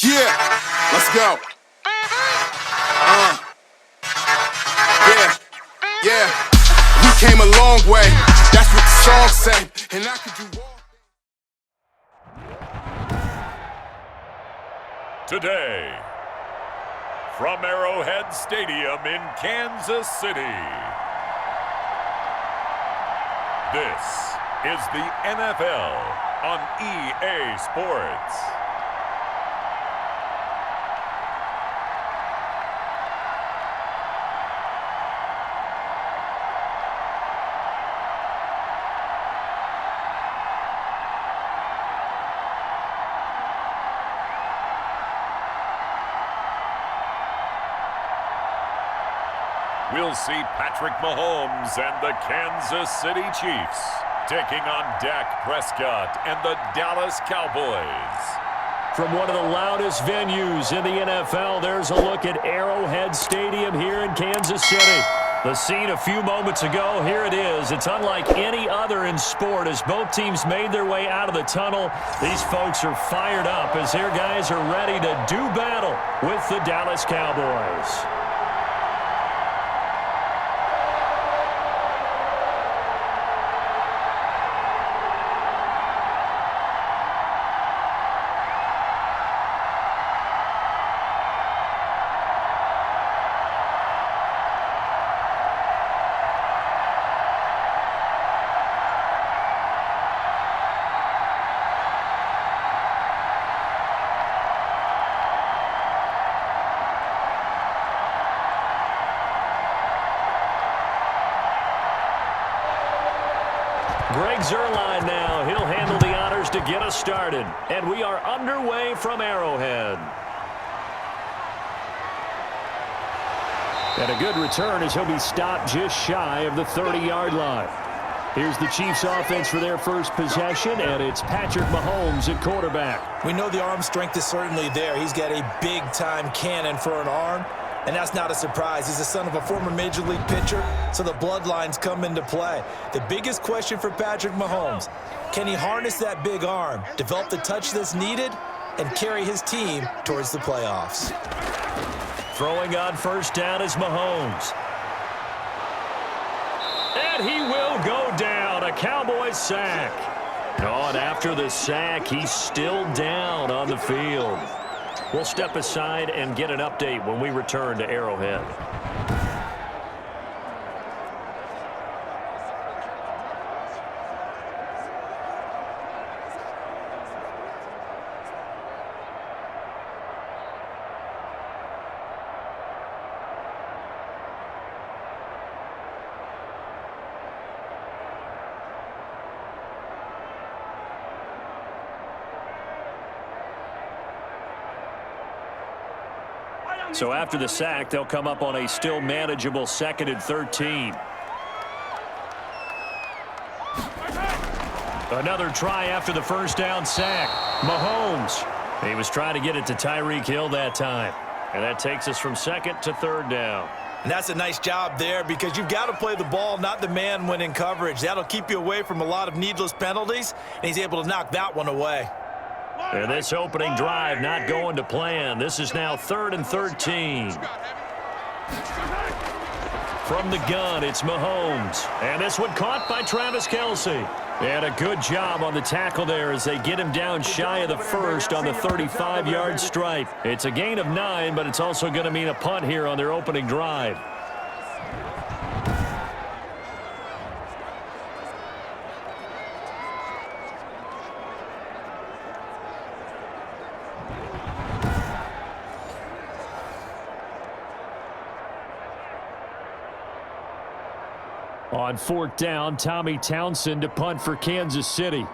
Yeah, let's go. Yeah. We came a long way. That's what the song say. And I could do all. Today, from Arrowhead Stadium in Kansas City, this is the NFL on EA Sports. We'll see Patrick Mahomes and the Kansas City Chiefs taking on Dak Prescott and the Dallas Cowboys. From one of the loudest venues in the NFL, there's a look at Arrowhead Stadium here in Kansas City. The scene a few moments ago, here it is. It's unlike any other in sport as both teams made their way out of the tunnel. These folks are fired up as their guys are ready to do battle with the Dallas Cowboys. Greg Zuerlein now. He'll handle the honors to get us started. And we are underway from Arrowhead. And a good return as he'll be stopped just shy of the 30-yard line. Here's the Chiefs offense for their first possession, and it's Patrick Mahomes at quarterback. We know the arm strength is certainly there. He's got a big-time cannon for an arm. And that's not a surprise. He's the son of a former Major League pitcher, so the bloodlines come into play. The biggest question for Patrick Mahomes, can he harness that big arm, develop the touch that's needed, and carry his team towards the playoffs? Throwing on first down is Mahomes. And he will go down. A Cowboys sack. Oh, and after the sack, he's still down on the field. We'll step aside and get an update when we return to Arrowhead. So after the sack, they'll come up on a still manageable 2nd and 13. Another try after the first down sack. Mahomes. He was trying to get it to Tyreek Hill that time. And that takes us from 2nd to 3rd down. And that's a nice job there because you've got to play the ball, not the man when in coverage. That'll keep you away from a lot of needless penalties, and he's able to knock that one away. And this opening drive not going to plan. This is now 3rd and 13. From the gun, it's Mahomes. And this one caught by Travis Kelce. And a good job on the tackle there as they get him down shy of the first on the 35-yard stripe. It's a gain of 9, but it's also going to mean a punt here on their opening drive. On 4th down, Tommy Townsend to punt for Kansas City.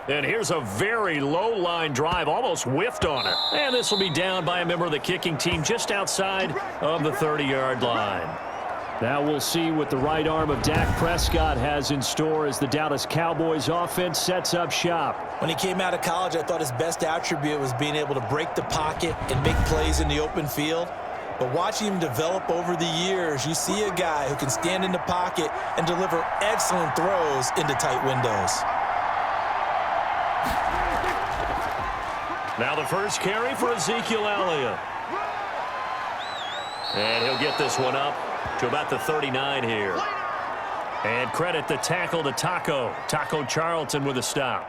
And here's a very low line drive, almost whiffed on it. And this will be down by a member of the kicking team just outside of the 30-yard line. Now we'll see what the right arm of Dak Prescott has in store as the Dallas Cowboys offense sets up shop. When he came out of college, I thought his best attribute was being able to break the pocket and make plays in the open field. But watching him develop over the years, you see a guy who can stand in the pocket and deliver excellent throws into tight windows. Now the first carry for Ezekiel Elliott. And he'll get this one up to about the 39 here. And credit the tackle to Taco Charlton with a stop.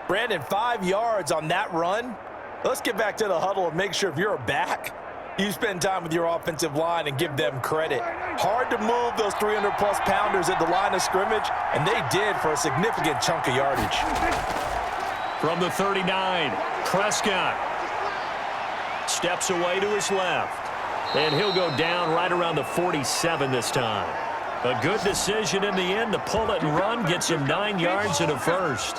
Brandon, 5 yards on that run. Let's get back to the huddle and make sure if you're a back, you spend time with your offensive line and give them credit. Hard to move those 300-plus pounders at the line of scrimmage, and they did for a significant chunk of yardage. From the 39, Prescott steps away to his left. And he'll go down right around the 47 this time. A good decision in the end to pull it and run, gets him 9 yards and a first.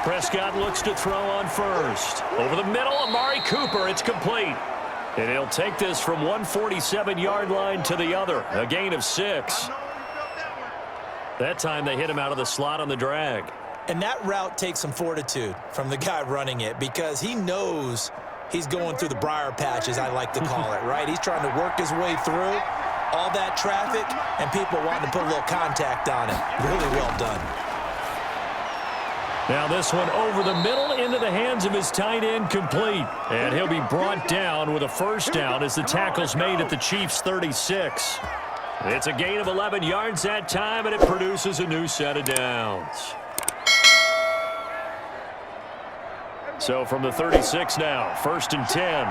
Prescott looks to throw on first. Over the middle, Amari Cooper. It's complete. And he'll take this from 147-yard line to the other. A gain of 6. That time they hit him out of the slot on the drag. And that route takes some fortitude from the guy running it because he knows he's going through the briar patch, as I like to call it, right? He's trying to work his way through all that traffic and people wanting to put a little contact on it. Really well done. Now this one over the middle into the hands of his tight end, complete. And he'll be brought down with a first down as the tackle's made at the Chiefs' 36. It's a gain of 11 yards that time, and it produces a new set of downs. So from the 36 now, 1st and 10.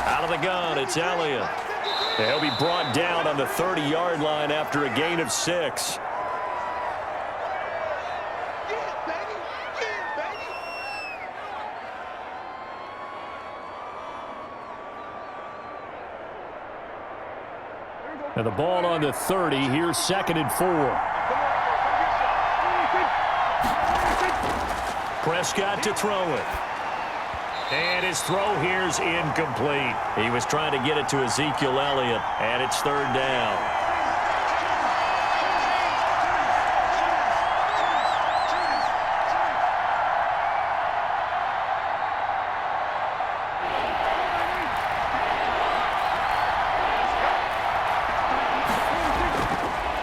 Out of the gun, it's Elliott. He'll be brought down on the 30-yard line after a gain of 6. And the ball on the 30. Here's 2nd and 4. Prescott to throw it. And his throw here's incomplete. He was trying to get it to Ezekiel Elliott, and it's 3rd down.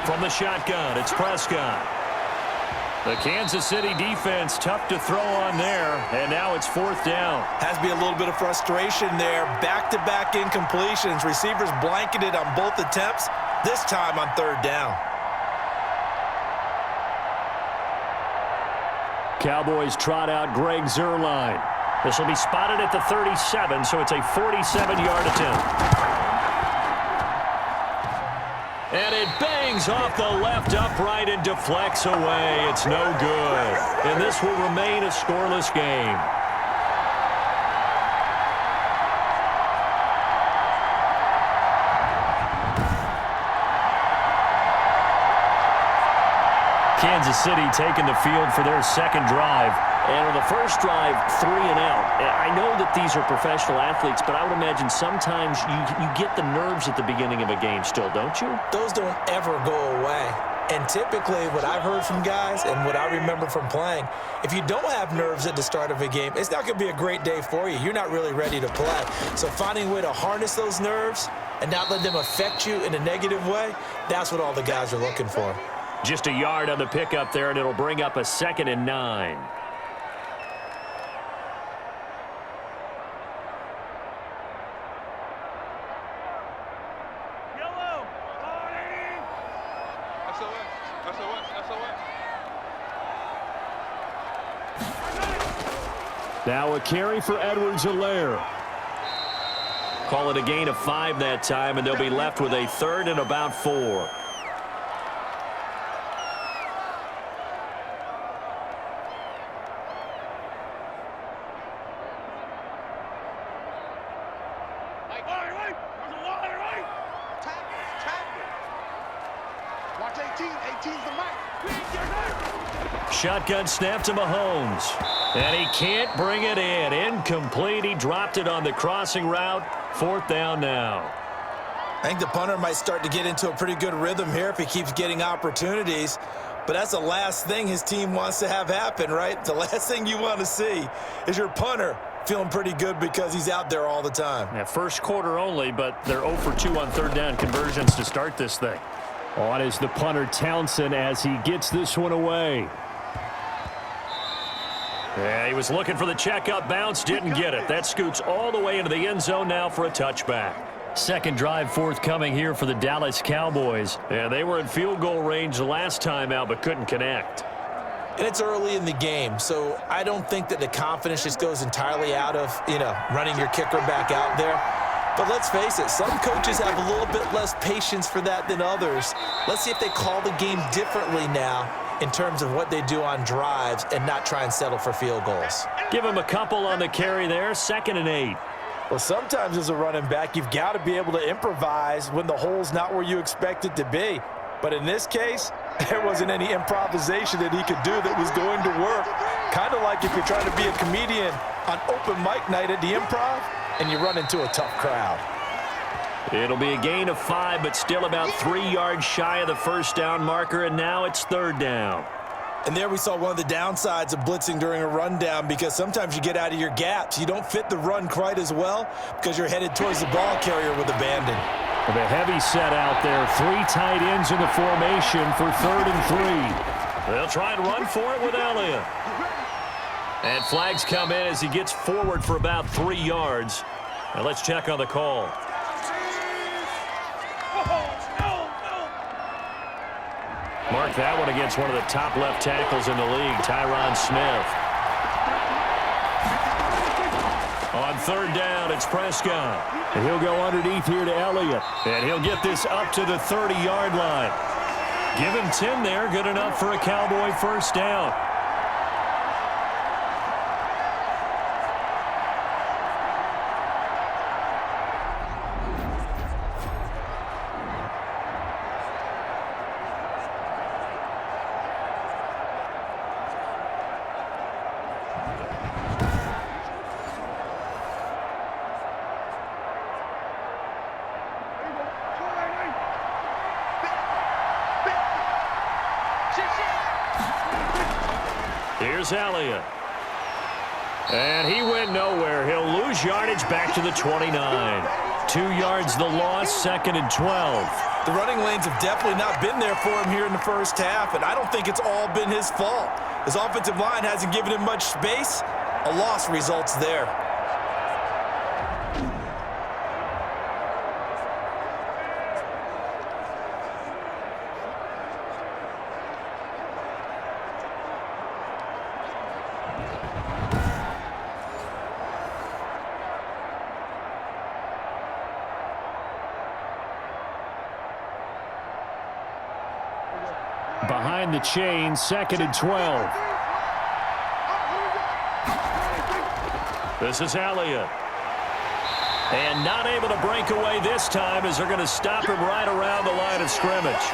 From the shotgun, it's Prescott. The Kansas City defense tough to throw on there, and now it's 4th down. Has to be a little bit of frustration there. Back-to-back incompletions. Receivers blanketed on both attempts, this time on 3rd down. Cowboys trot out Greg Zuerlein. This will be spotted at the 37, so it's a 47-yard attempt. And it bangs off the left upright and deflects away. It's no good. And this will remain a scoreless game. Kansas City taking the field for their 2nd drive. And on the first drive, 3 and out. I know that these are professional athletes, but I would imagine sometimes you get the nerves at the beginning of a game still, don't you? Those don't ever go away. And typically what I've heard from guys and what I remember from playing, if you don't have nerves at the start of a game, it's not going to be a great day for you. You're not really ready to play. So finding a way to harness those nerves and not let them affect you in a negative way, that's what all the guys are looking for. Just a yard on the pickup there, and it'll bring up a 2nd and 9. Now a carry for Edwards-Helaire. Call it a gain of 5 that time, and they'll be left with a 3rd and about 4. Shotgun snap to Mahomes. And he can't bring it in. Incomplete. He dropped it on the crossing route. 4th down now. I think the punter might start to get into a pretty good rhythm here if he keeps getting opportunities. But that's the last thing his team wants to have happen, right? The last thing you want to see is your punter feeling pretty good because he's out there all the time. Yeah, first quarter only, but they're 0 for 2 on 3rd down conversions to start this thing. On is the punter, Townsend, as he gets this one away. Yeah, he was looking for the checkup bounce, didn't get it. That scoots all the way into the end zone now for a touchback. Second drive forthcoming here for the Dallas Cowboys. Yeah, they were in field goal range the last time out, but couldn't connect. And it's early in the game, so I don't think that the confidence just goes entirely out of, running your kicker back out there. But let's face it, some coaches have a little bit less patience for that than others. Let's see if they call the game differently now in terms of what they do on drives and not try and settle for field goals. Give him a couple on the carry there, 2nd and 8. Well, sometimes as a running back, you've got to be able to improvise when the hole's not where you expect it to be. But in this case, there wasn't any improvisation that he could do that was going to work. Kind of like if you're trying to be a comedian on open mic night at the Improv and you run into a tough crowd. It'll be a gain of 5, but still about 3 yards shy of the first down marker, and now it's 3rd down. And there we saw one of the downsides of blitzing during a rundown, because sometimes you get out of your gaps. You don't fit the run quite as well because you're headed towards the ball carrier with abandon. The heavy set out there. 3 tight ends in the formation for 3rd and 3. They'll try and run for it with Elliott. And flags come in as he gets forward for about 3 yards. Now let's check on the call. Mark that one against one of the top left tackles in the league, Tyron Smith. On 3rd down, it's Prescott. And he'll go underneath here to Elliott. And he'll get this up to the 30-yard line. Give him 10 there, good enough for a Cowboy first down. Here's Elliott. And he went nowhere. He'll lose yardage back to the 29. 2 yards the loss, 2nd and 12. The running lanes have definitely not been there for him here in the first half, and I don't think it's all been his fault. His offensive line hasn't given him much space. A loss results there. Behind the chain, 2nd and 12. This is Elliott. And not able to break away this time as they're going to stop him right around the line of scrimmage.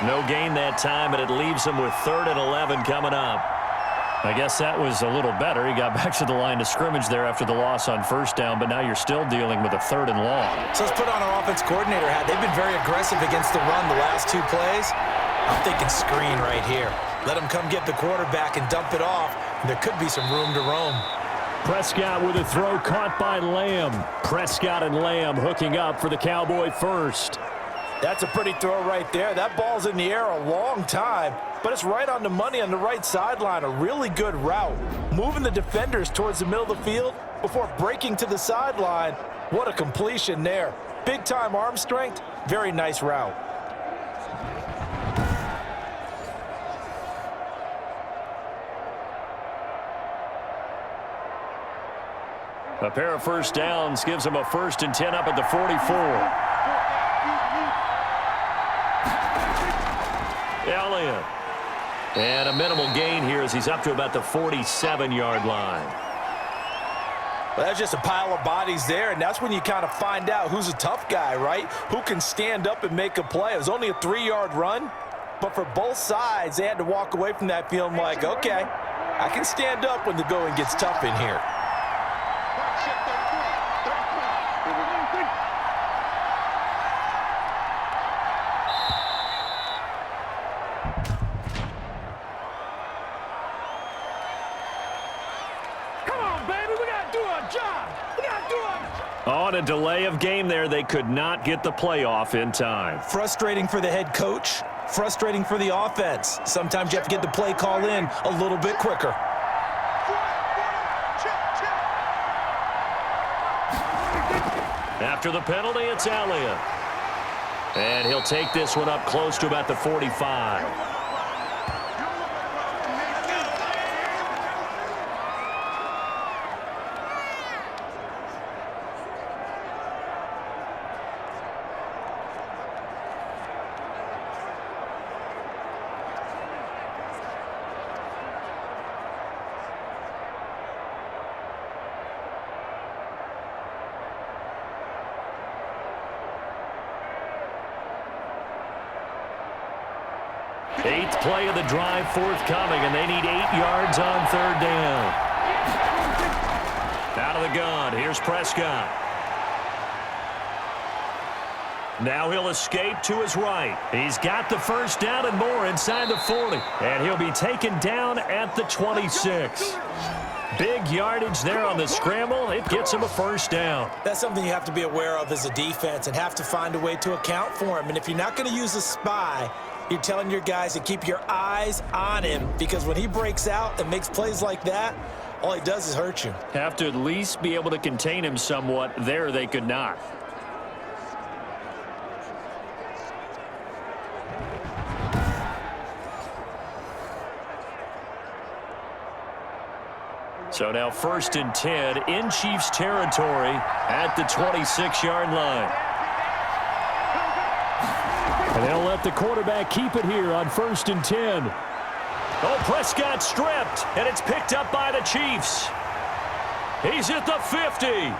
No gain that time, and it leaves him with 3rd and 11 coming up. I guess that was a little better. He got back to the line of scrimmage there after the loss on first down, but now you're still dealing with a 3rd and long. So let's put on our offense coordinator hat. They've been very aggressive against the run the last 2 plays. I'm thinking screen right here. Let him come get the quarterback and dump it off, and there could be some room to roam. Prescott with a throw caught by Lamb. Prescott and Lamb hooking up for the Cowboy first. That's a pretty throw right there. That ball's in the air a long time, but it's right on the money on the right sideline. A really good route. Moving the defenders towards the middle of the field before breaking to the sideline. What a completion there. Big-time arm strength. Very nice route. A pair of first downs gives him a 1st and 10 up at the 44. Elliott. And a minimal gain here as he's up to about the 47-yard line. Well, that's just a pile of bodies there, and that's when you kind of find out who's a tough guy, right? Who can stand up and make a play. It was only a 3-yard run, But for both sides, they had to walk away from that feeling like, okay, I can stand up when the going gets tough in here. On a delay of game there, they could not get the playoff in time. Frustrating for the head coach, frustrating for the offense. Sometimes you have to get the play call in a little bit quicker. After the penalty, it's Elliott. And he'll take this one up close to about the 45. Eighth play of the drive forthcoming, and they need 8 yards on third down. Out of the gun, here's Prescott. Now he'll escape to his right. He's got the first down and more inside the 40. And he'll be taken down at the 26. Big yardage there on the scramble. It gets him a first down. That's something you have to be aware of as a defense and have to find a way to account for him. And if you're not going to use a spy, you're telling your guys to keep your eyes on him, because when he breaks out and makes plays like that, all he does is hurt you. Have to at least be able to contain him somewhat. There they could not. So now 1st and 10 in Chiefs territory at the 26-yard line. And they'll let the quarterback keep it here on 1st and 10. Oh, Prescott stripped, and it's picked up by the Chiefs. He's at the 50,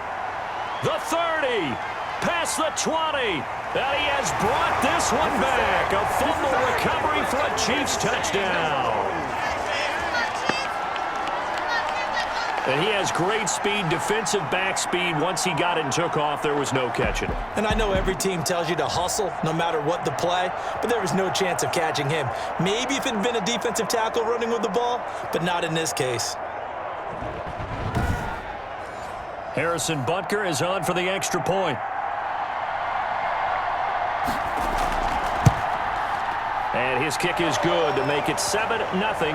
the 30, past the 20. And he has brought this one back. A fumble recovery for a Chiefs touchdown. And he has great speed, defensive back speed. Once he got it and took off, there was no catching it. And I know every team tells you to hustle no matter what the play, but there was no chance of catching him. Maybe if it had been a defensive tackle running with the ball, but not in this case. Harrison Butker is on for the extra point. And his kick is good to make it 7-0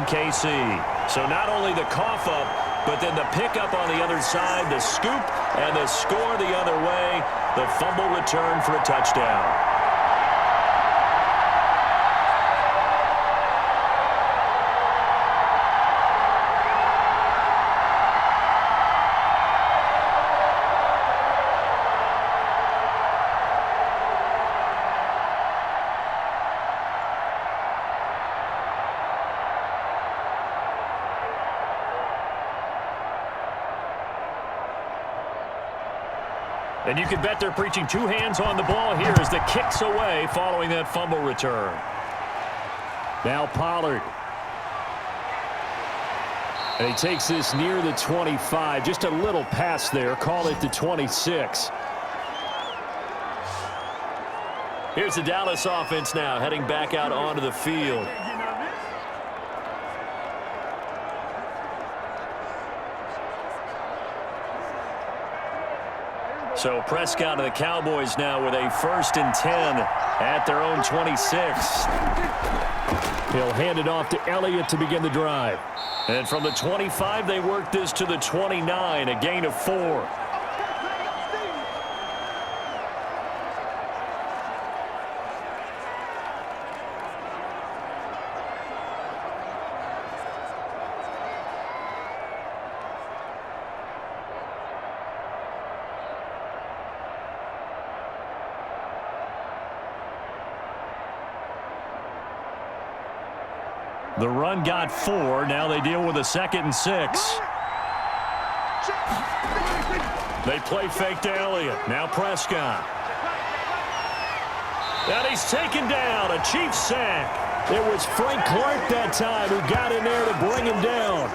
KC. So not only the cough up, but then the pickup on the other side, the scoop, and the score the other way. The fumble return for a touchdown. And you can bet they're preaching 2 hands on the ball here as the kick's away following that fumble return. Now Pollard. And he takes this near the 25. Just a little pass there. Call it the 26. Here's the Dallas offense now heading back out onto the field. So Prescott of the Cowboys now with a 1st and 10 at their own 26. He'll hand it off to Elliott to begin the drive. And from the 25, they work this to the 29, a gain of 4. The run got 4. Now they deal with a 2nd and 6. They play fake to Elliott. Now Prescott. And he's taken down. A Chiefs sack. It was Frank Clark that time who got in there to bring him down.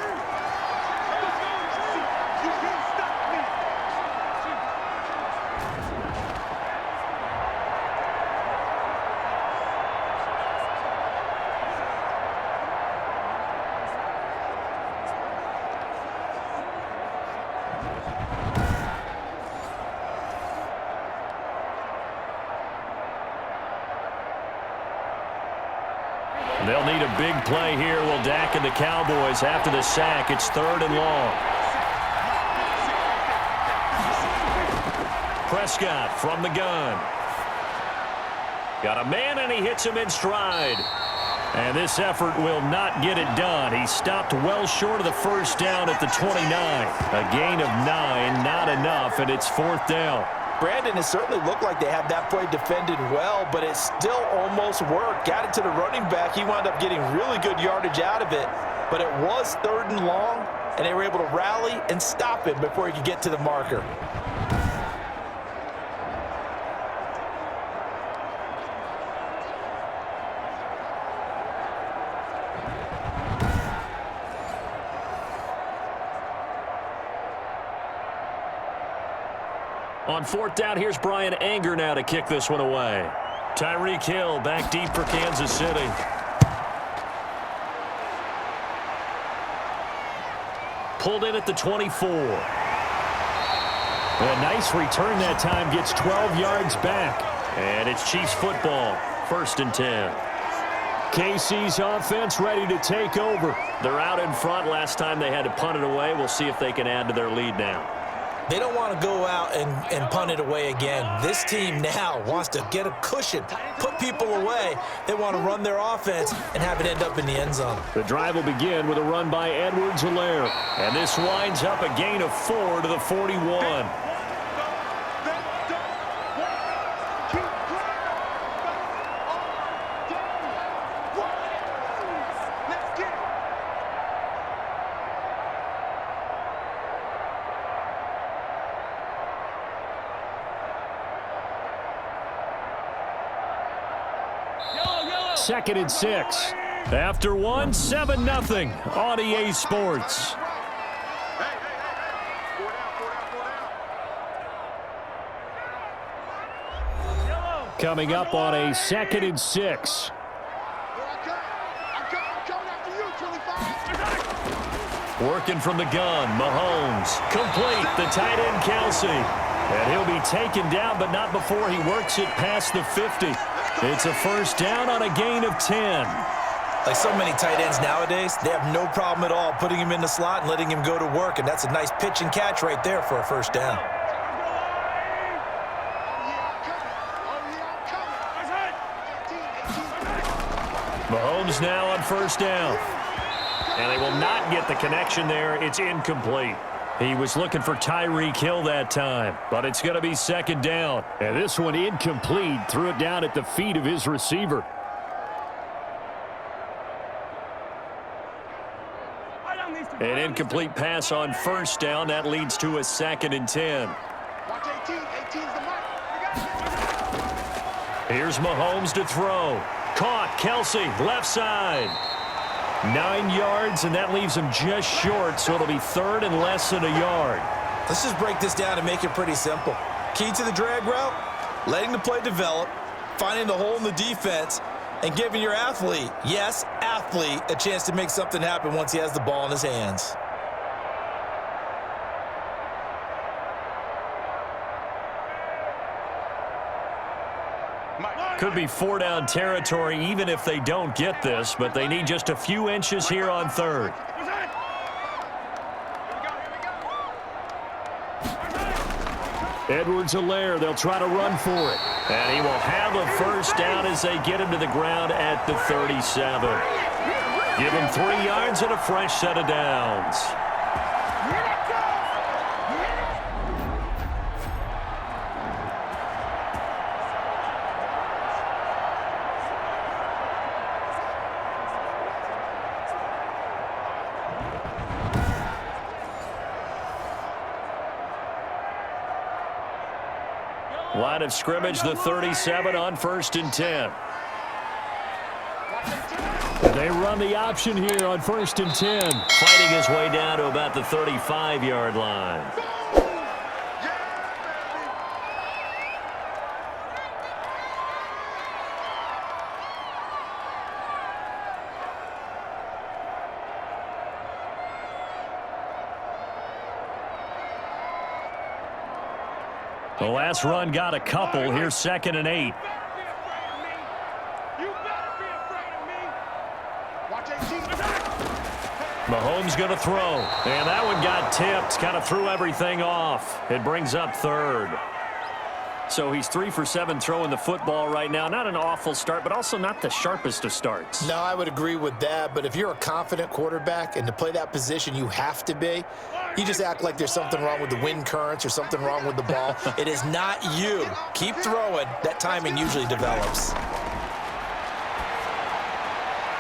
They'll need a big play here. Will Dak and the Cowboys after the sack. It's 3rd and long. Prescott from the gun. Got a man, and he hits him in stride. And this effort will not get it done. He stopped well short of the first down at the 29. A gain of 9, not enough, and it's 4th down. Brandon, it certainly looked like they had that play defended well, but it still almost worked. Got it to the running back. He wound up getting really good yardage out of it, but it was 3rd and long, and they were able to rally and stop him before he could get to the marker. On 4th down, here's Brian Anger now to kick this one away. Tyreek Hill back deep for Kansas City. Pulled in at the 24. A nice return that time, gets 12 yards back. And it's Chiefs football, 1st and 10. KC's offense ready to take over. They're out in front. Last time they had to punt it away. We'll see if they can add to their lead now. They don't want to go out and punt it away again. This team now wants to get a cushion, put people away. They want to run their offense and have it end up in the end zone. The drive will begin with a run by Edwards-Helaire. And this winds up a gain of 4 to the 41. Second and 6. After 1, 7-0 on EA Sports. Coming up on a 2nd and 6. Working from the gun, Mahomes. Complete, the tight end, Kelsey. And he'll be taken down, but not before he works it past the 50. It's a 1st down on a gain of 10. Like so many tight ends nowadays, they have no problem at all putting him in the slot and letting him go to work, and that's a nice pitch and catch right there for a 1st down. Mahomes now on 1st down. And they will not get the connection there. It's incomplete. He was looking for Tyreek Hill that time, but it's going to be 2nd down. And this one incomplete. Threw it down at the feet of his receiver. An incomplete pass on 1st down. That leads to a 2nd and 10. Here's Mahomes to throw. Caught. Kelsey, left side. 9 yards, and that leaves him just short, so it'll be 3rd and less than a yard. Let's just break this down and make it pretty simple. Key to the drag route, letting the play develop, finding the hole in the defense, and giving your athlete, yes, athlete, a chance to make something happen once he has the ball in his hands. Could be 4-down territory even if they don't get this, but they need just a few inches here on 3rd. Edwards-Helaire, they'll try to run for it. And he will have a 1st down as they get him to the ground at the 37. Give him 3 yards and a fresh set of downs. Line of scrimmage, the 37 on 1st and 10. They run the option here on 1st and 10. Fighting his way down to about the 35-yard line. The last run got a couple. Here's 2nd and 8. Mahomes going to throw. And that one got tipped. Kind of threw everything off. It brings up 3rd. So he's 3 for 7 throwing the football right now. Not an awful start, but also not the sharpest of starts. No, I would agree with that. But if you're a confident quarterback and to play that position, you have to be. You just act like there's something wrong with the wind currents or something wrong with the ball. It is not you. Keep throwing. That timing usually develops.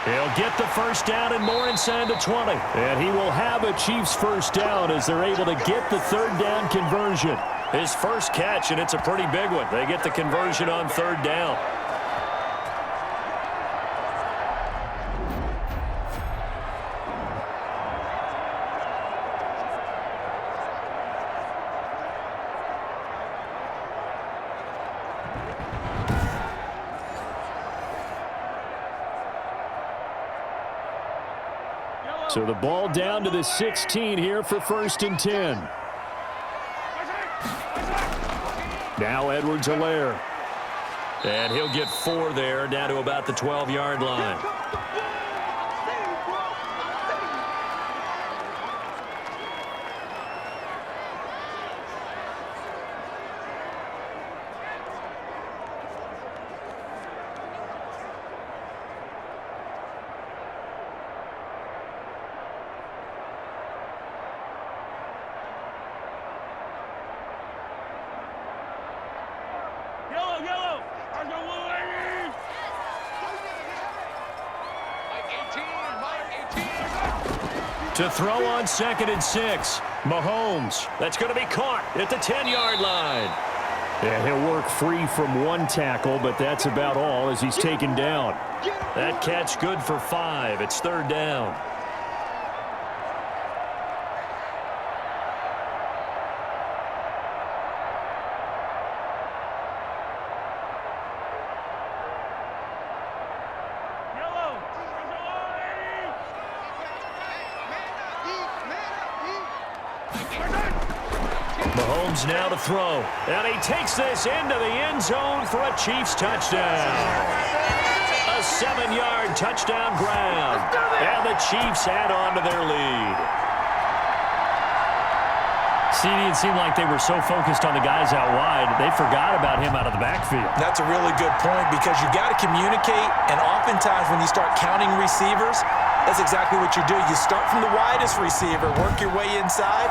He'll get the first down and more inside the 20. And he will have a Chiefs first down as they're able to get the 3rd down conversion. His first catch, and it's a pretty big one. They get the conversion on 3rd down. So the ball down to the 16 here for 1st and 10. Now Edwards-Helaire. And he'll get 4 there, down to about the 12-yard line. To throw on 2nd and 6. Mahomes. That's going to be caught at the 10-yard line. And he'll work free from 1 tackle, but that's about all as he's taken down. That catch good for 5. It's 3rd down. Mahomes now to throw. And he takes this into the end zone for a Chiefs touchdown. A 7-yard touchdown grab. And the Chiefs add on to their lead. CD, it seemed like they were so focused on the guys out wide, they forgot about him out of the backfield. That's a really good point because you got to communicate, and oftentimes when you start counting receivers, that's exactly what you do. You start from the widest receiver, work your way inside.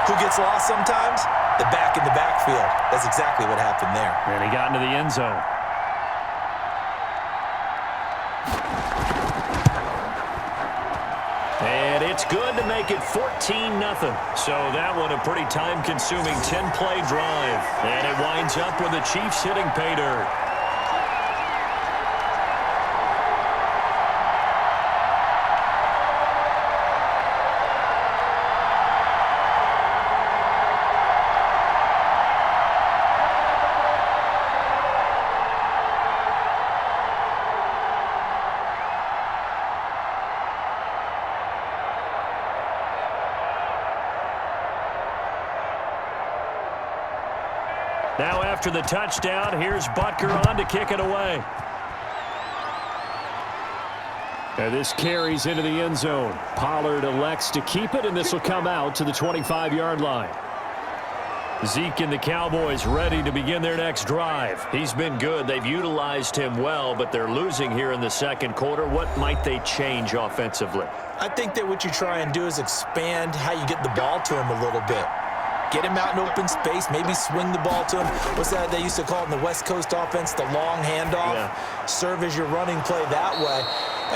Who gets lost sometimes? The back in the backfield. That's exactly what happened there. And he got into the end zone. And it's good to make it 14-0. So that one a pretty time-consuming 10-play drive. And it winds up with the Chiefs hitting pay dirt. Now after the touchdown, here's Butker on to kick it away. And this carries into the end zone. Pollard elects to keep it, and this will come out to the 25-yard line. Zeke and the Cowboys ready to begin their next drive. He's been good. They've utilized him well, but they're losing here in the second quarter. What might they change offensively? I think that what you try and do is expand how you get the ball to him a little bit. Get him out in open space, maybe swing the ball to him. What's that they used to call in the West Coast offense, the long handoff? Yeah. Serve as your running play that way,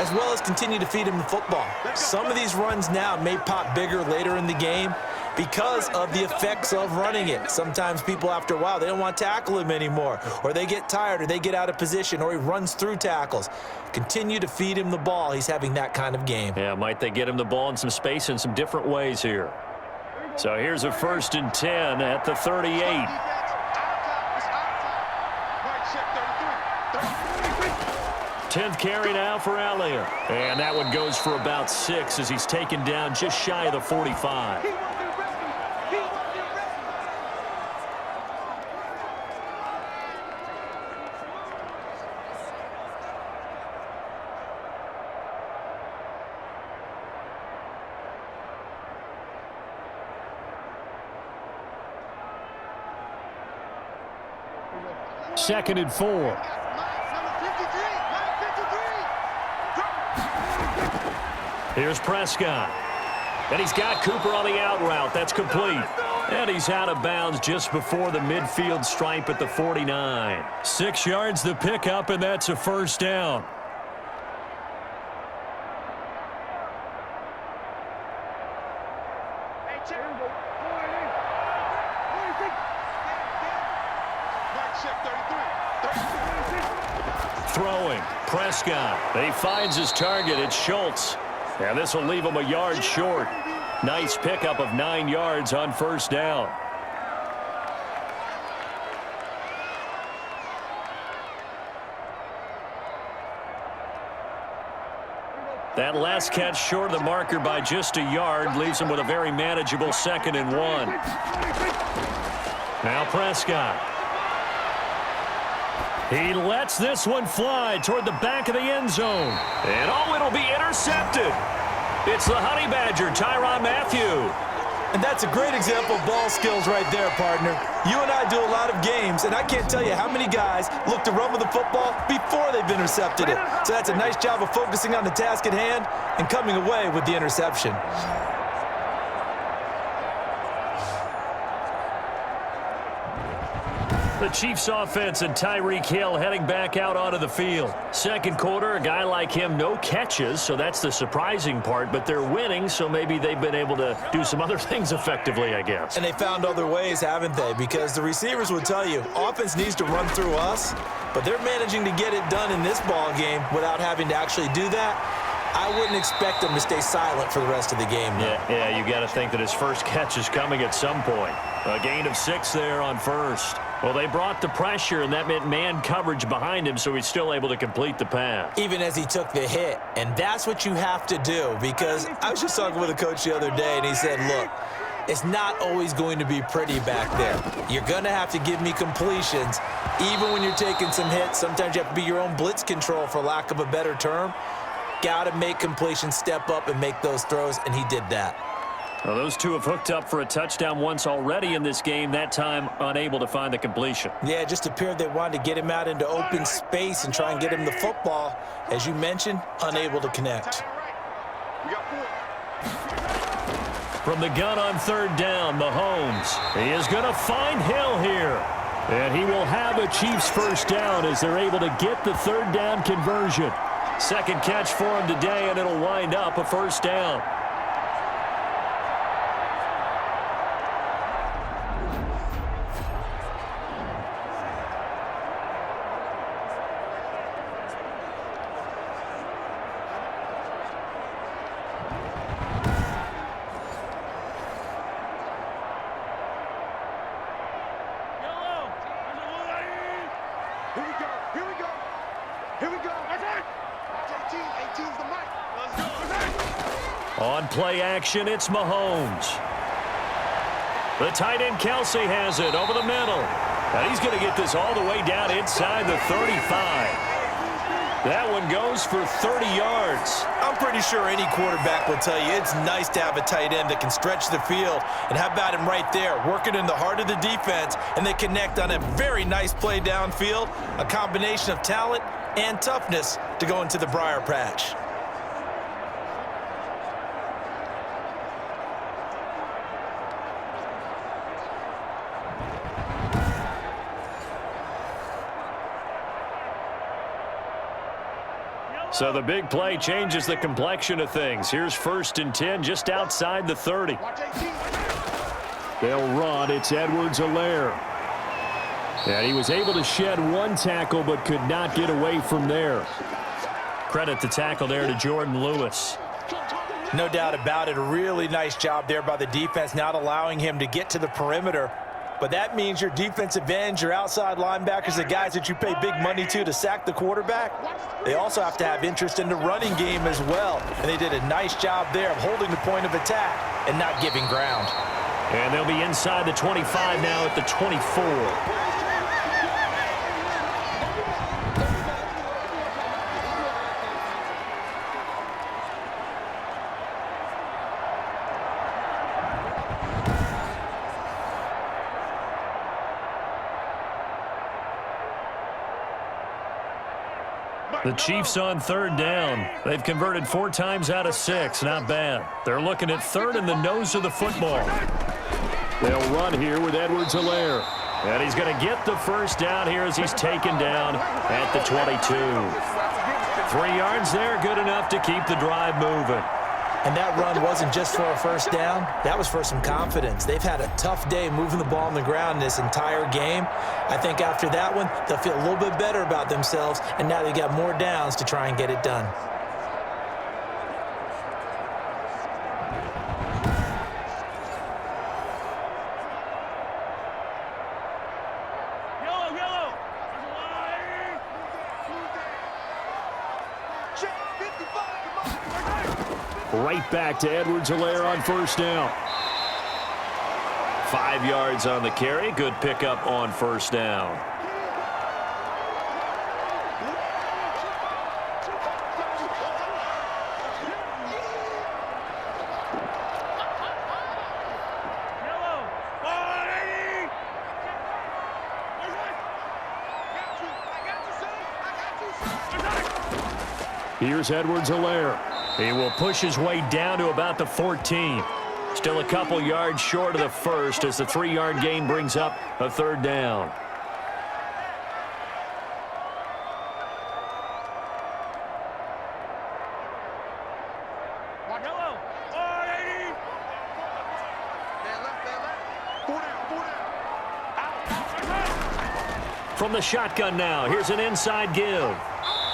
as well as continue to feed him the football. Some of these runs now may pop bigger later in the game, because of the effects of running it. Sometimes people, after a while, they don't want to tackle him anymore, or they get tired, or they get out of position, or he runs through tackles. Continue to feed him the ball. He's having that kind of game. Yeah, might they get him the ball in some space in some different ways here. So here's a 1st and 10 at the 38. 10th carry now for Elliott. And that one goes for about 6 as he's taken down just shy of the 45. Second and 4. Here's Prescott. And he's got Cooper on the out route. That's complete. And he's out of bounds just before the midfield stripe at the 49. 6 yards the pickup, and that's a 1st down. Throwing, Prescott. He finds his target. It's Schultz. And this will leave him a yard short. Nice pickup of 9 yards on 1st down. That last catch short of the marker by just a yard leaves him with a very manageable 2nd and 1. Now Prescott. He lets this one fly toward the back of the end zone. And oh, it'll be intercepted. It's the Honey Badger, Tyrann Mathieu. And that's a great example of ball skills right there, partner. You and I do a lot of games, and I can't tell you how many guys look to run with the football before they've intercepted it. So that's a nice job of focusing on the task at hand and coming away with the interception. The Chiefs offense and Tyreek Hill heading back out onto the field. Second quarter, a guy like him, no catches, so that's the surprising part, but they're winning, so maybe they've been able to do some other things effectively, I guess. And they found other ways, haven't they? Because the receivers will tell you, offense needs to run through us, but they're managing to get it done in this ball game without having to actually do that. I wouldn't expect them to stay silent for the rest of the game, though. Yeah, you got to think that his first catch is coming at some point. A gain of 6 there on 1st. Well, they brought the pressure, and that meant man coverage behind him, so he's still able to complete the pass. Even as he took the hit, and that's what you have to do, because I was just talking with a coach the other day, and he said, look, it's not always going to be pretty back there. You're going to have to give me completions, even when you're taking some hits. Sometimes you have to be your own blitz control, for lack of a better term. Got to make completions, step up, and make those throws, and he did that. Well, those two have hooked up for a touchdown once already in this game, that time unable to find the completion. Yeah, it just appeared they wanted to get him out into open space and try and get him the football. As you mentioned, unable to connect. From the gun on 3rd down, Mahomes. He is going to find Hill here. And he will have a Chiefs 1st down as they're able to get the 3rd down conversion. Second catch for him today, and it'll wind up a 1st down. On play action, it's Mahomes. The tight end Kelsey has it over the middle. And he's going to get this all the way down inside the 35. That one goes for 30 yards. I'm pretty sure any quarterback will tell you it's nice to have a tight end that can stretch the field. And how about him right there, working in the heart of the defense, and they connect on a very nice play downfield, a combination of talent and toughness to go into the briar patch. So the big play changes the complexion of things. Here's 1st and 10 just outside the 30. They'll run. It's Edwards-Helaire. And he was able to shed one tackle but could not get away from there. Credit the tackle there to Jordan Lewis. No doubt about it. A really nice job there by the defense, not allowing him to get to the perimeter. But that means your defensive ends, your outside linebackers, the guys that you pay big money to sack the quarterback, they also have to have interest in the running game as well. And they did a nice job there of holding the point of attack and not giving ground. And they'll be inside the 25 now at the 24. The Chiefs on third down. They've converted 4 times out of 6. Not bad. They're looking at third in the nose of the football. They'll run here with Edwards-Helaire. And he's going to get the first down here as he's taken down at the 22. 3 yards there, good enough to keep the drive moving. And that run wasn't just for a first down. That was for some confidence. They've had a tough day moving the ball on the ground this entire game. I think after that one, they'll feel a little bit better about themselves, and now they got more downs to try and get it done. Right back to Edwards-Helaire on first down. 5 yards on the carry. Good pickup on first down. Here's Edwards-Helaire. He will push his way down to about the 14. Still a couple yards short of the first as the 3-yard gain brings up a third down. From the shotgun now, here's an inside give.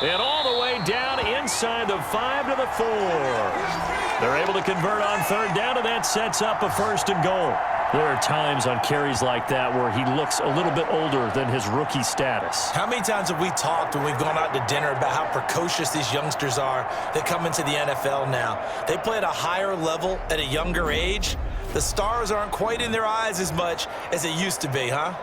And all the way down inside the 5 to the 4. They're able to convert on third down, and that sets up a first and goal. There are times on carries like that where he looks a little bit older than his rookie status. How many times have we talked when we've gone out to dinner about how precocious these youngsters are that come into the NFL now? They play at a higher level at a younger age. The stars aren't quite in their eyes as much as they used to be, huh?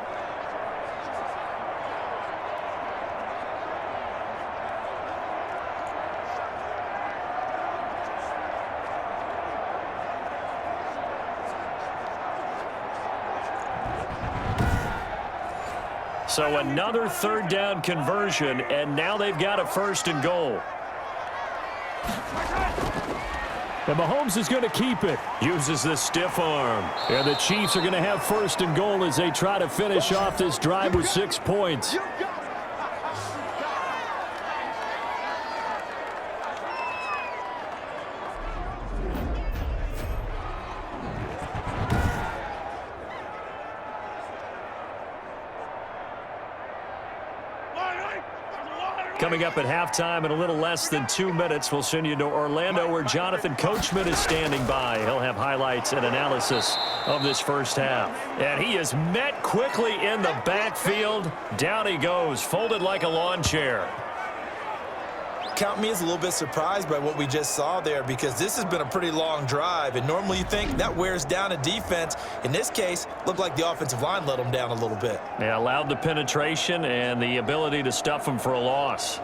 So another third down conversion, and now they've got a first and goal. And Mahomes is going to keep it. Uses the stiff arm. And the Chiefs are going to have first and goal as they try to finish off this drive with 6 points. Coming up at halftime in a little less than 2 minutes, we'll send you to Orlando where Jonathan Coachman is standing by. He'll have highlights and analysis of this first half. And he is met quickly in the backfield. Down he goes, folded like a lawn chair. Count me as a little bit surprised by what we just saw there because this has been a pretty long drive, and normally you think that wears down a defense. In this case, looked like the offensive line let them down a little bit. They allowed the penetration and the ability to stuff them for a loss.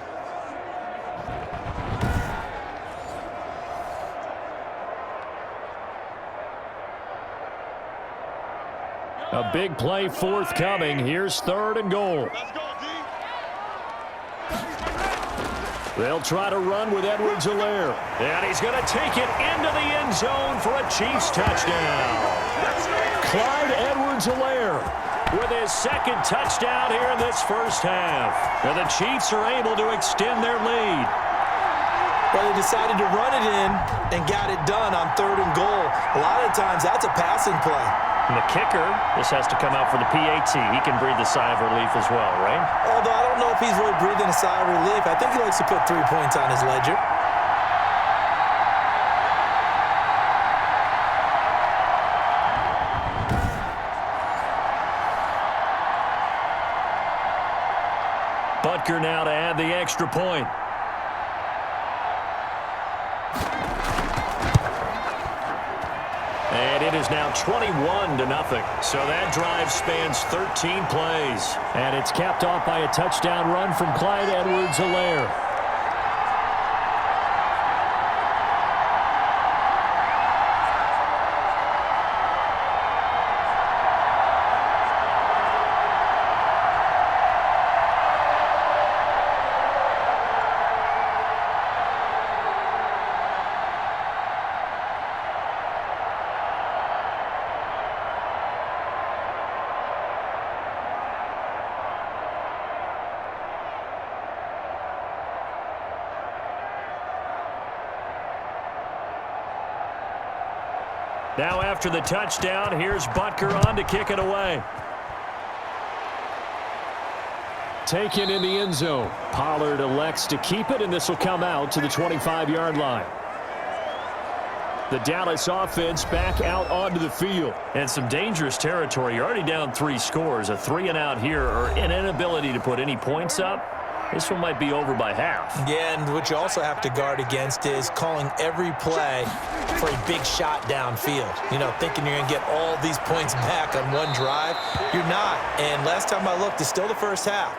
A big play forthcoming. Here's third and goal. They'll try to run with Edwards-Helaire. And he's going to take it into the end zone for a Chiefs touchdown. Clyde Edwards-Helaire with his second touchdown here in this first half. And the Chiefs are able to extend their lead. Well, they decided to run it in and got it done on third and goal. A lot of times that's a passing play. And the kicker, this has to come out for the PAT. He can breathe a sigh of relief as well, right? Although I don't know if he's really breathing a sigh of relief. I think he likes to put 3 points on his ledger. Butker now to add the extra point. And it is now 21-0. So that drive spans 13 plays. And it's capped off by a touchdown run from Clyde Edwards-Helaire. Now after the touchdown, here's Butker on to kick it away. Taken in the end zone. Pollard elects to keep it, and this will come out to the 25-yard line. The Dallas offense back out onto the field. And some dangerous territory. You're already down 3 scores. A 3 and out here, or an inability to put any points up. This one might be over by half. Yeah, and what you also have to guard against is calling every play for a big shot downfield. You know, thinking you're going to get all these points back on one drive. You're not. And last time I looked, it's still the first half.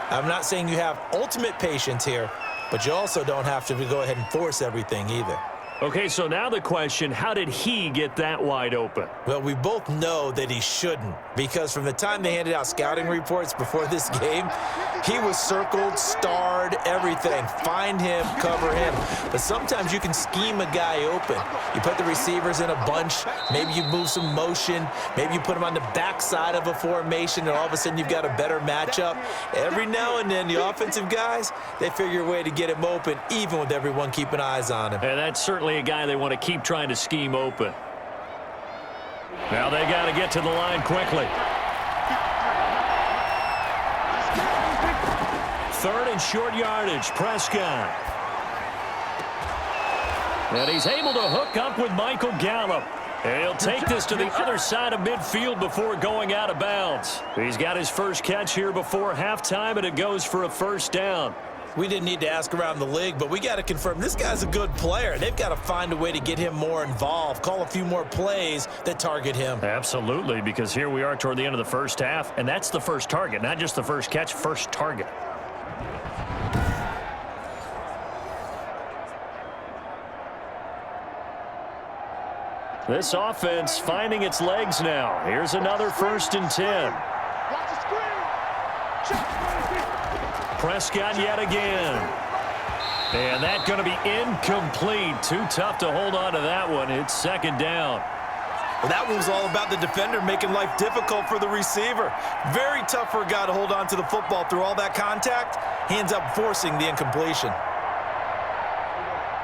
I'm not saying you have ultimate patience here, but you also don't have to go ahead and force everything either. Okay, so now the question, how did he get that wide open? Well, we both know that he shouldn't, because from the time they handed out scouting reports before this game, he was circled, starred, everything. Find him, cover him. But sometimes you can scheme a guy open. You put the receivers in a bunch. Maybe you move some motion. Maybe you put him on the backside of a formation, and all of a sudden you've got a better matchup. Every now and then, the offensive guys, they figure a way to get him open, even with everyone keeping eyes on him. And that's certainly a guy they want to keep trying to scheme open. Now they got to get to the line quickly. 3rd and short yardage. Prescott. And he's able to hook up with Michael Gallup. And he'll take this to the other side of midfield before going out of bounds. He's got his first catch here before halftime, and it goes for a first down. We didn't need to ask around the league, but we got to confirm this guy's a good player. They've got to find a way to get him more involved, call a few more plays that target him. Absolutely, because here we are toward the end of the first half, and that's the first target, not just the first catch, first target. This offense finding its legs now. Here's another 1st and 10. Prescott yet again. And that's going to be incomplete. Too tough to hold on to that one. It's 2nd down. Well, that one was all about the defender making life difficult for the receiver. Very tough for a guy to hold on to the football through all that contact. He ends up forcing the incompletion.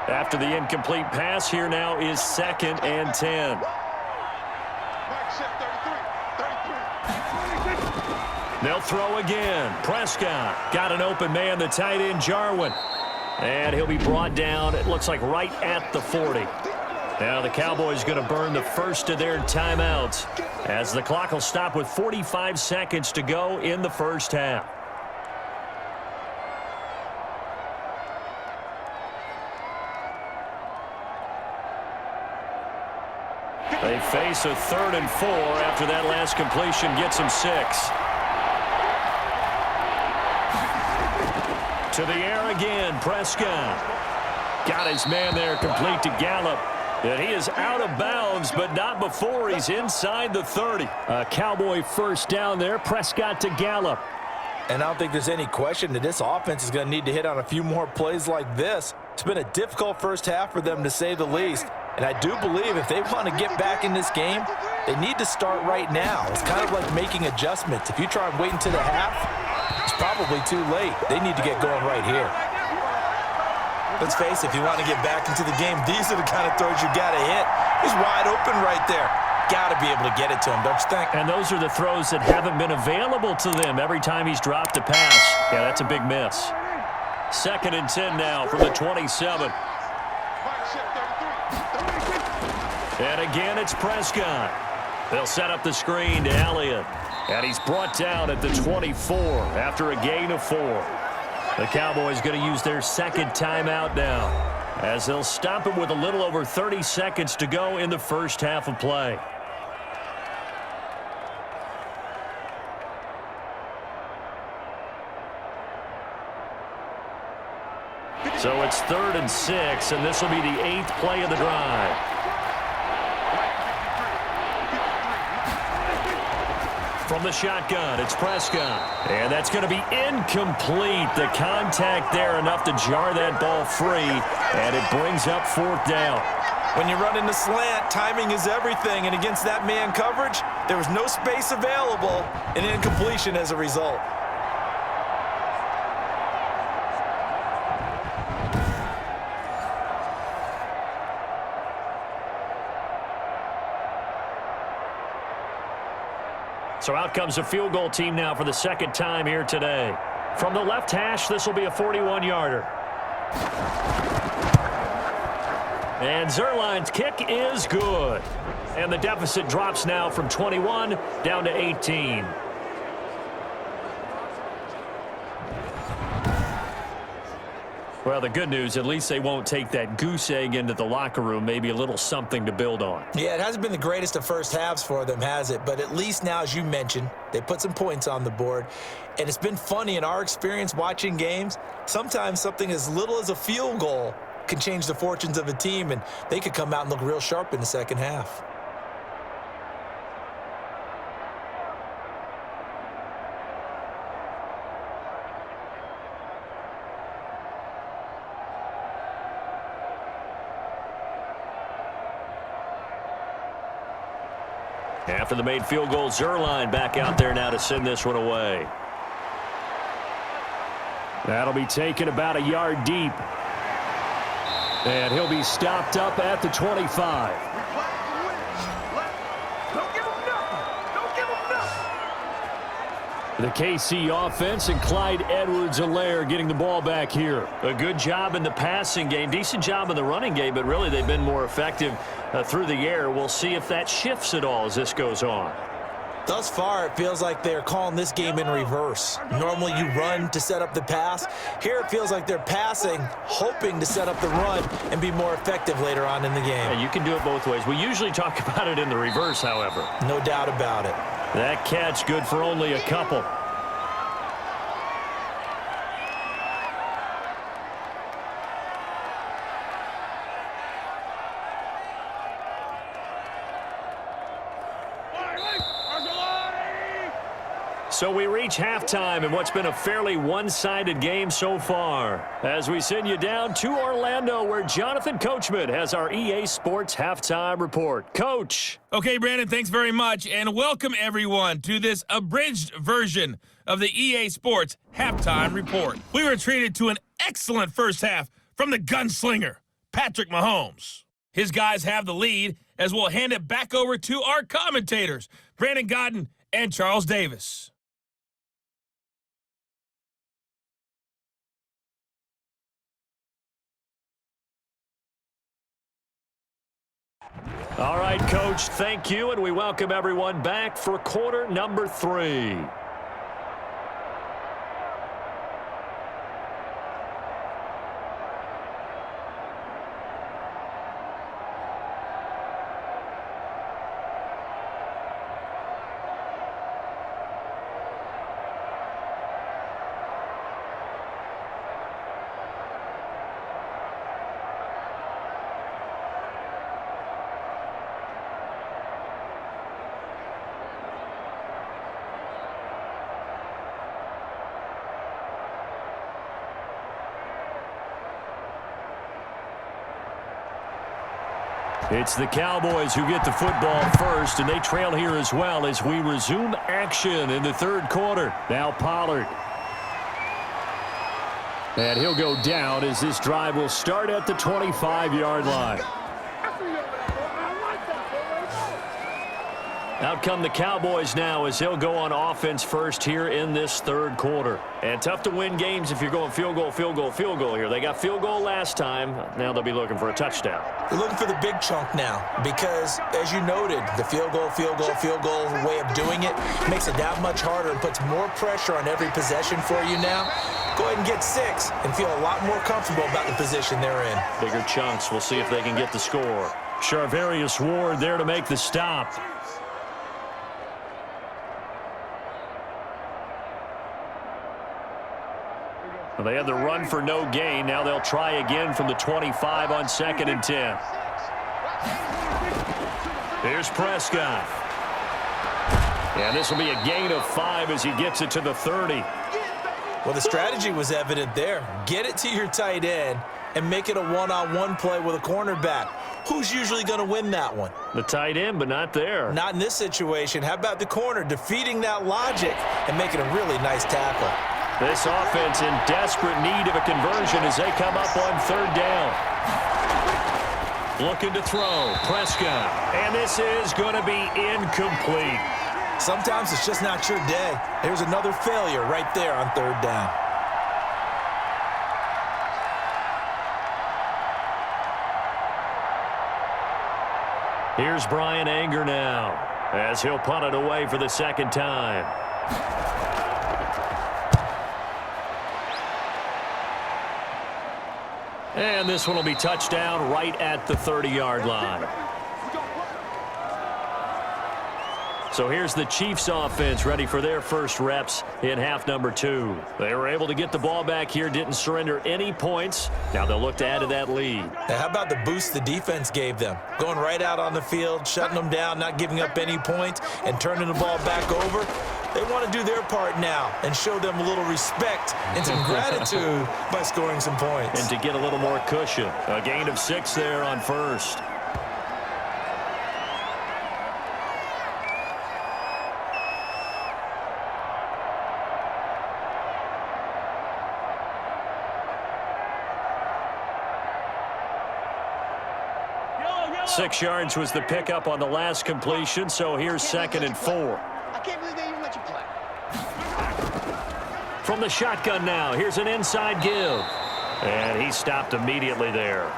After the incomplete pass, here now is 2nd and 10. They'll throw again. Prescott got an open man, the tight end Jarwin. And he'll be brought down, it looks like right at the 40. Now the Cowboys going to burn the first of their timeouts as the clock will stop with 45 seconds to go in the first half. They face a 3rd and 4 after that last completion gets them 6. To the air again, Prescott. Got his man there complete to Gallup. And he is out of bounds, but not before he's inside the 30. A Cowboy first down there, Prescott to Gallup. And I don't think there's any question that this offense is going to need to hit on a few more plays like this. It's been a difficult first half for them, to say the least. And I do believe if they want to get back in this game, they need to start right now. It's kind of like making adjustments. If you try and wait until the half, it's probably too late. They need to get going right here. Let's face it, if you want to get back into the game, these are the kind of throws you got to hit. He's wide open right there. got to be able to get it to him, don't you think? And those are the throws that haven't been available to them every time he's dropped a pass. Yeah, that's a big miss. 2nd and 10 now from the 27. And again, it's Prescott. They'll set up the screen to Elliott. And he's brought down at the 24 after a gain of 4. The Cowboys going to use their 2nd timeout now, as they'll stop it with a little over 30 seconds to go in the first half of play. So it's 3rd and 6, and this will be the 8th play of the drive. From the shotgun, it's Prescott. And that's going to be incomplete. The contact there enough to jar that ball free, and it brings up 4th down. When you run in the slant, timing is everything, and against that man coverage, there was no space available, and incompletion as a result. So out comes the field goal team now for the 2nd time here today. From the left hash, this will be a 41-yarder. And Zuerlein's kick is good. And the deficit drops now from 21 down to 18. Well, the good news, at least they won't take that goose egg into the locker room. Maybe a little something to build on. Yeah, it hasn't been the greatest of first halves for them, has it? But at least now, as you mentioned, they put some points on the board. And it's been funny in our experience watching games. Sometimes something as little as a field goal can change the fortunes of a team, and they could come out and look real sharp in the second half. After the made field goal, Zuerlein back out there now to send this one away. That'll be taken about a yard deep. And he'll be stopped up at the 25. The KC offense and Clyde Edwards-Helaire getting the ball back here. A good job in the passing game, decent job in the running game, but really they've been more effective through the air. We'll see if that shifts at all as this goes on. Thus far, it feels like they're calling this game in reverse. Normally you run to set up the pass. Here it feels like they're passing, hoping to set up the run and be more effective later on in the game. Yeah, you can do it both ways. We usually talk about it in the reverse, however. No doubt about it. That catch good for only a couple. So we reach halftime in what's been a fairly one-sided game so far, as we send you down to Orlando, where Jonathan Coachman has our EA Sports Halftime Report. Coach. Okay, Brandon, thanks very much, and welcome everyone to this abridged version of the EA Sports Halftime Report. We were treated to an excellent first half from the gunslinger, Patrick Mahomes. His guys have the lead, as we'll hand it back over to our commentators, Brandon Godden and Charles Davis. All right, Coach, thank you, and we welcome everyone back for quarter number 3. It's the Cowboys who get the football first, and they trail here as well as we resume action in the third quarter. Now Pollard. And he'll go down as this drive will start at the 25-yard line. Out come the Cowboys now as they'll go on offense first here in this third quarter. And tough to win games if you're going field goal, field goal, field goal here. They got field goal last time. Now they'll be looking for a touchdown. They're looking for the big chunk now because, as you noted, the field goal way of doing it makes it that much harder and puts more pressure on every possession for you now. Go ahead and get 6 and feel a lot more comfortable about the position they're in. Bigger chunks. We'll see if they can get the score. Charvarius Ward there to make the stop. Well, they had the run for no gain. Now they'll try again from the 25 on 2nd and 10. Here's Prescott. And this will be a gain of 5 as he gets it to the 30. Well, the strategy was evident there. Get it to your tight end and make it a one-on-one play with a cornerback. Who's usually going to win that one? The tight end, but not there. Not in this situation. How about the corner defeating that logic and making a really nice tackle? This offense in desperate need of a conversion as they come up on 3rd down. Looking to throw. Prescott. And this is going to be incomplete. Sometimes it's just not your day. Here's another failure right there on 3rd down. Here's Brian Anger now as he'll punt it away for the 2nd time. And this one will be touchdown right at the 30-yard line. So here's the Chiefs offense ready for their first reps in half number 2. They were able to get the ball back here, didn't surrender any points. Now they'll look to add to that lead. Now, how about the boost the defense gave them? Going right out on the field, shutting them down, not giving up any points, and turning the ball back over. They want to do their part now and show them a little respect and some gratitude by scoring some points. And to get a little more cushion. A gain of 6 there on 1st. Yellow. 6 yards was the pickup on the last completion, so here's 2nd and 4. I can't believe they even let you play. From the shotgun now, here's an inside give. And he stopped immediately there.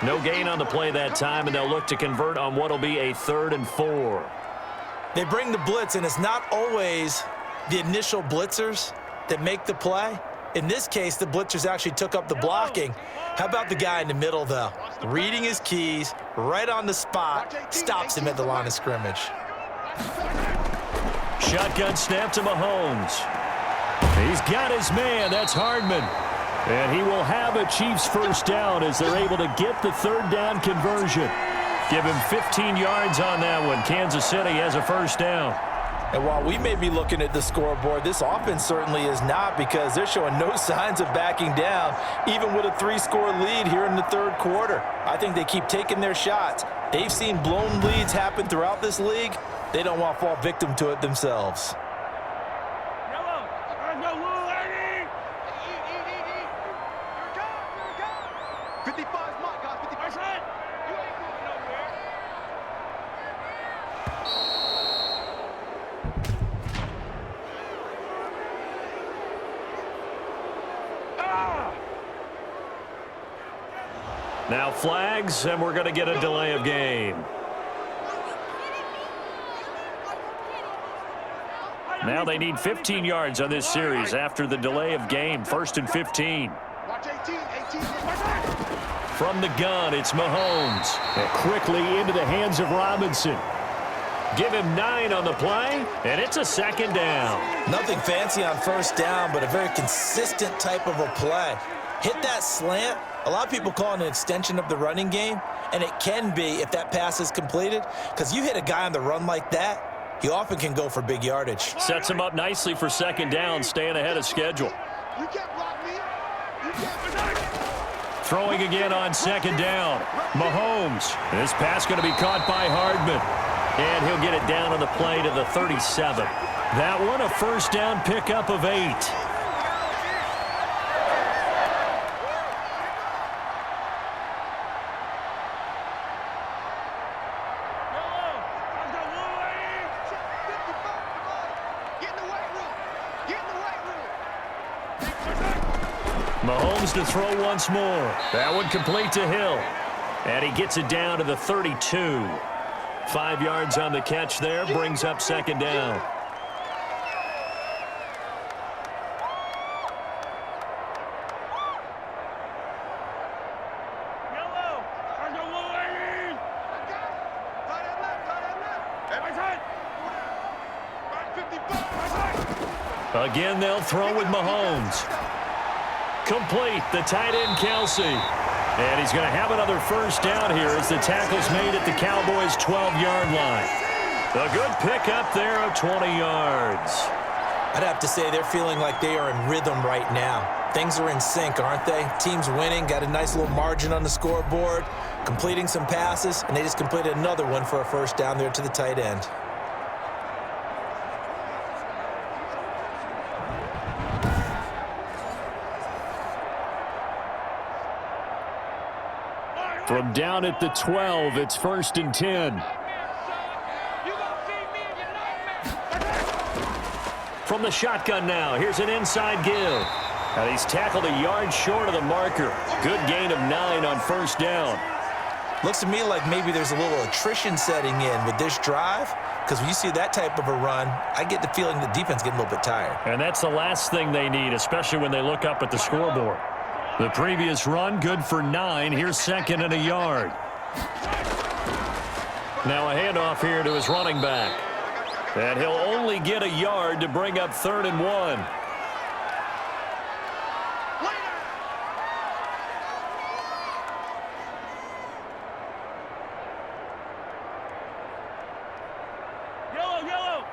No gain on the play that time, and they'll look to convert on what will be a 3rd and 4. They bring the blitz, and it's not always the initial blitzers that make the play. In this case, the blitzers actually took up the blocking. How about the guy in the middle, though? Reading his keys, right on the spot, stops him at the line of scrimmage. Shotgun snap to Mahomes. He's got his man. That's Hardman. And he will have a Chiefs first down as they're able to get the 3rd down conversion. Give him 15 yards on that one. Kansas City has a first down. And while we may be looking at the scoreboard, this offense certainly is not, because they're showing no signs of backing down, even with a 3-score lead here in the 3rd quarter. I think they keep taking their shots. They've seen blown leads happen throughout this league. They don't want to fall victim to it themselves. Yellow. There's no rule, lady. 55 is mine, guys. 55. You ain't going nowhere. Now flags, and we're going to get a delay of game. Now they need 15 yards on this series after the delay of game. 1st and 15. Watch 18. From the gun, it's Mahomes. And quickly into the hands of Robinson. Give him 9 on the play, and it's a 2nd down. Nothing fancy on 1st down, but a very consistent type of a play. Hit that slant. A lot of people call it an extension of the running game, and it can be if that pass is completed, because you hit a guy on the run like that, he often can go for big yardage. Sets him up nicely for 2nd down, staying ahead of schedule. You can't block me. You can't. Throwing again on 2nd down. Mahomes. This pass going to be caught by Hardman. And he'll get it down on the play to the 37. That one a first down pickup of 8. Mahomes to throw once more. That one complete to Hill. And he gets it down to the 32. 5 yards on the catch there, brings up second down. Again, they'll throw with Mahomes. Complete, the tight end, Kelsey. And he's going to have another first down here as the tackle's made at the Cowboys' 12-yard line. A good pickup there of 20 yards. I'd have to say they're feeling like they are in rhythm right now. Things are in sync, aren't they? Team's winning, got a nice little margin on the scoreboard, completing some passes, and they just completed another one for a first down there to the tight end. From down at the 12, it's 1st and 10. From the shotgun now, here's an inside give. And he's tackled a yard short of the marker. Good gain of 9 on first down. Looks to me like maybe there's a little attrition setting in with this drive, because when you see that type of a run, I get the feeling the defense getting a little bit tired. And that's the last thing they need, especially when they look up at the scoreboard. The previous run, good for 9. Here's 2nd and a yard. Now a handoff here to his running back. And he'll only get a yard to bring up 3rd and 1. Yellow.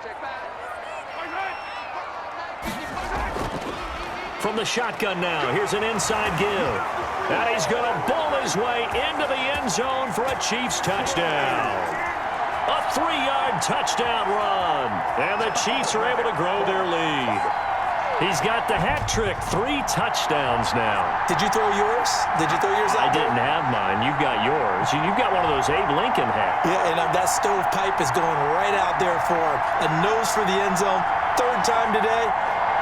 Check back. From the shotgun now, here's an inside give. And he's going to bowl his way into the end zone for a Chiefs touchdown. A 3-yard touchdown run. And the Chiefs are able to grow their lead. He's got the hat trick, 3 touchdowns now. Did you throw yours? I didn't have mine. You've got yours. You've got one of those Abe Lincoln hats. Yeah, and that stovepipe is going right out there for him. A nose for the end zone. 3rd time today.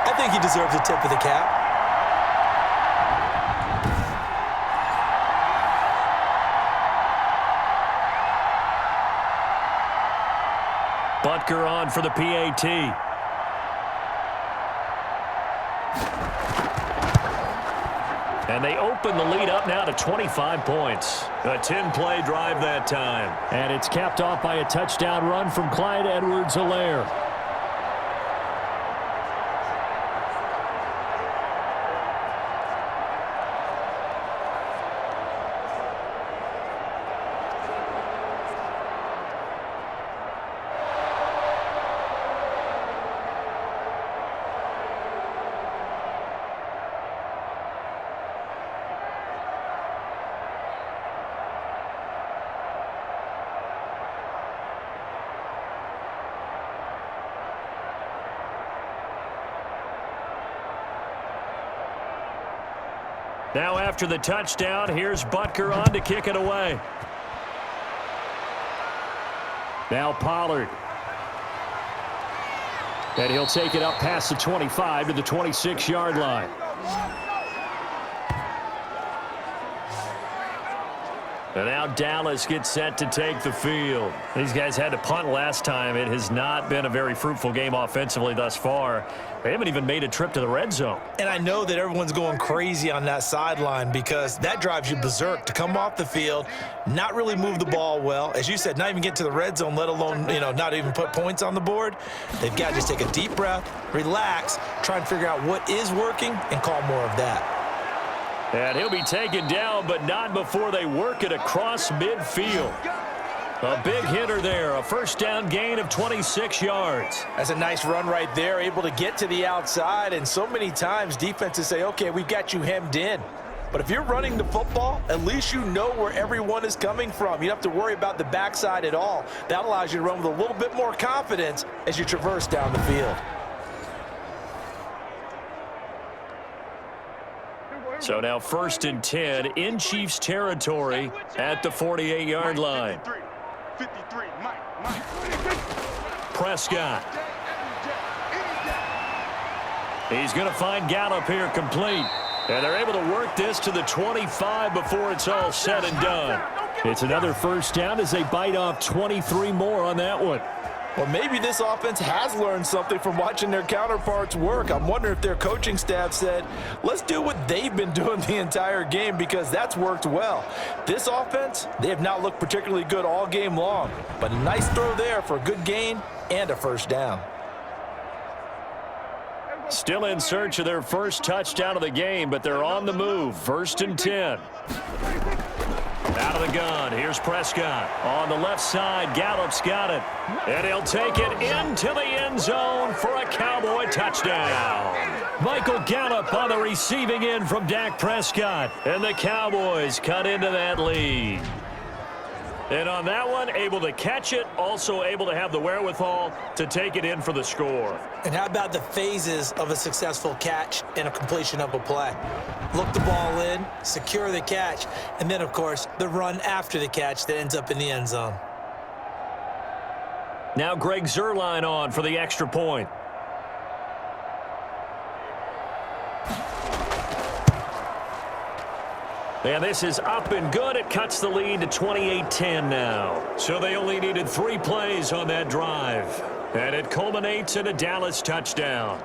I think he deserves a tip of the cap. Butker on for the PAT. And they open the lead up now to 25 points. A 10-play drive that time. And it's capped off by a touchdown run from Clyde Edwards-Helaire. Now after the touchdown, here's Butker on to kick it away. Now Pollard. And he'll take it up past the 25 to the 26-yard line. And now Dallas gets set to take the field. These guys had to punt last time. It has not been a very fruitful game offensively thus far. They haven't even made a trip to the red zone. And I know that everyone's going crazy on that sideline because that drives you berserk to come off the field, not really move the ball well. As you said, not even get to the red zone, let alone, not even put points on the board. They've got to just take a deep breath, relax, try and figure out what is working, and call more of that. And he'll be taken down, but not before they work it across midfield. A big hitter there, a first down gain of 26 yards. That's a nice run right there, able to get to the outside, and so many times defenses say, okay, we've got you hemmed in. But if you're running the football, at least you know where everyone is coming from. You don't have to worry about the backside at all. That allows you to run with a little bit more confidence as you traverse down the field. So now 1st and 10 in Chiefs territory at the 48-yard line. 53, Mike. Prescott. He's going to find Gallup here complete. And they're able to work this to the 25 before it's all said and done. It's another first down as they bite off 23 more on that one. Well, maybe this offense has learned something from watching their counterparts work. I'm wondering if their coaching staff said, let's do what they've been doing the entire game, because that's worked well. This offense, they have not looked particularly good all game long, but a nice throw there for a good gain and a first down. Still in search of their first touchdown of the game, but they're on the move. 1st and 10. Out of the gun, here's Prescott. On the left side, Gallup's got it. And he'll take it into the end zone for a Cowboy touchdown. Michael Gallup on the receiving end from Dak Prescott. And the Cowboys cut into that lead. And on that one, able to catch it, also able to have the wherewithal to take it in for the score. And how about the phases of a successful catch and a completion of a play? Look the ball in, secure the catch, and then, of course, the run after the catch that ends up in the end zone. Now Greg Zuerlein on for the extra point. And this is up and good. It cuts the lead to 28-10 now. So they only needed 3 plays on that drive. And it culminates in a Dallas touchdown.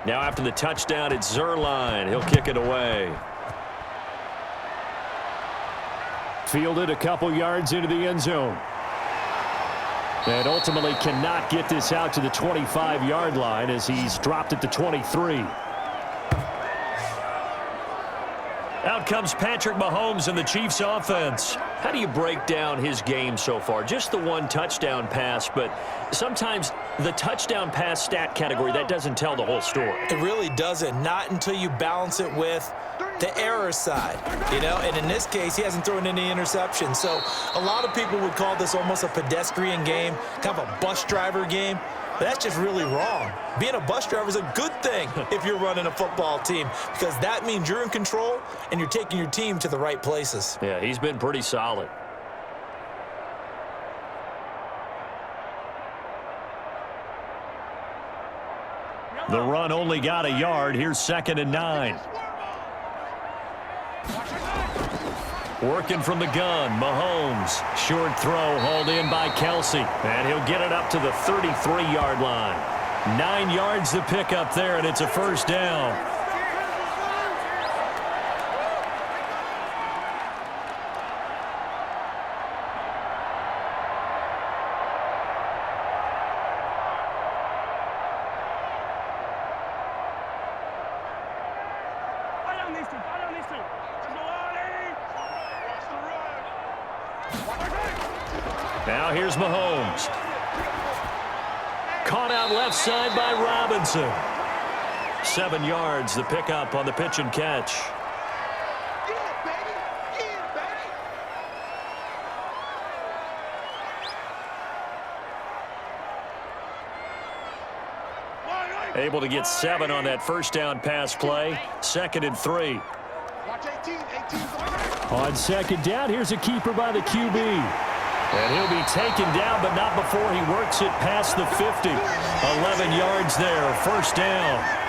Now after the touchdown, it's Zuerlein. He'll kick it away. Fielded a couple yards into the end zone. And ultimately cannot get this out to the 25-yard line as he's dropped at the 23. Out comes Patrick Mahomes and the Chiefs offense. How do you break down his game so far? Just the 1 touchdown pass, but sometimes the touchdown pass stat category, that doesn't tell the whole story. It really doesn't, not until you balance it with the error side, you know, and in this case, he hasn't thrown any interceptions. So a lot of people would call this almost a pedestrian game, kind of a bus driver game. But that's just really wrong. Being a bus driver is a good thing if you're running a football team, because that means you're in control and you're taking your team to the right places. Yeah, he's been pretty solid. The run only got a yard. Here's 2nd and 9. Working from the gun, Mahomes. Short throw, hauled in by Kelsey. And he'll get it up to the 33-yard line. 9 yards to pick up there, and it's a first down. Now here's Mahomes. Caught out left side by Robinson. 7 yards, the pickup on the pitch and catch. Able to get 7 on that first down pass play. 2nd and 3. On 2nd down, here's a keeper by the QB. And he'll be taken down, but not before he works it past the 50. 11 yards there, first down.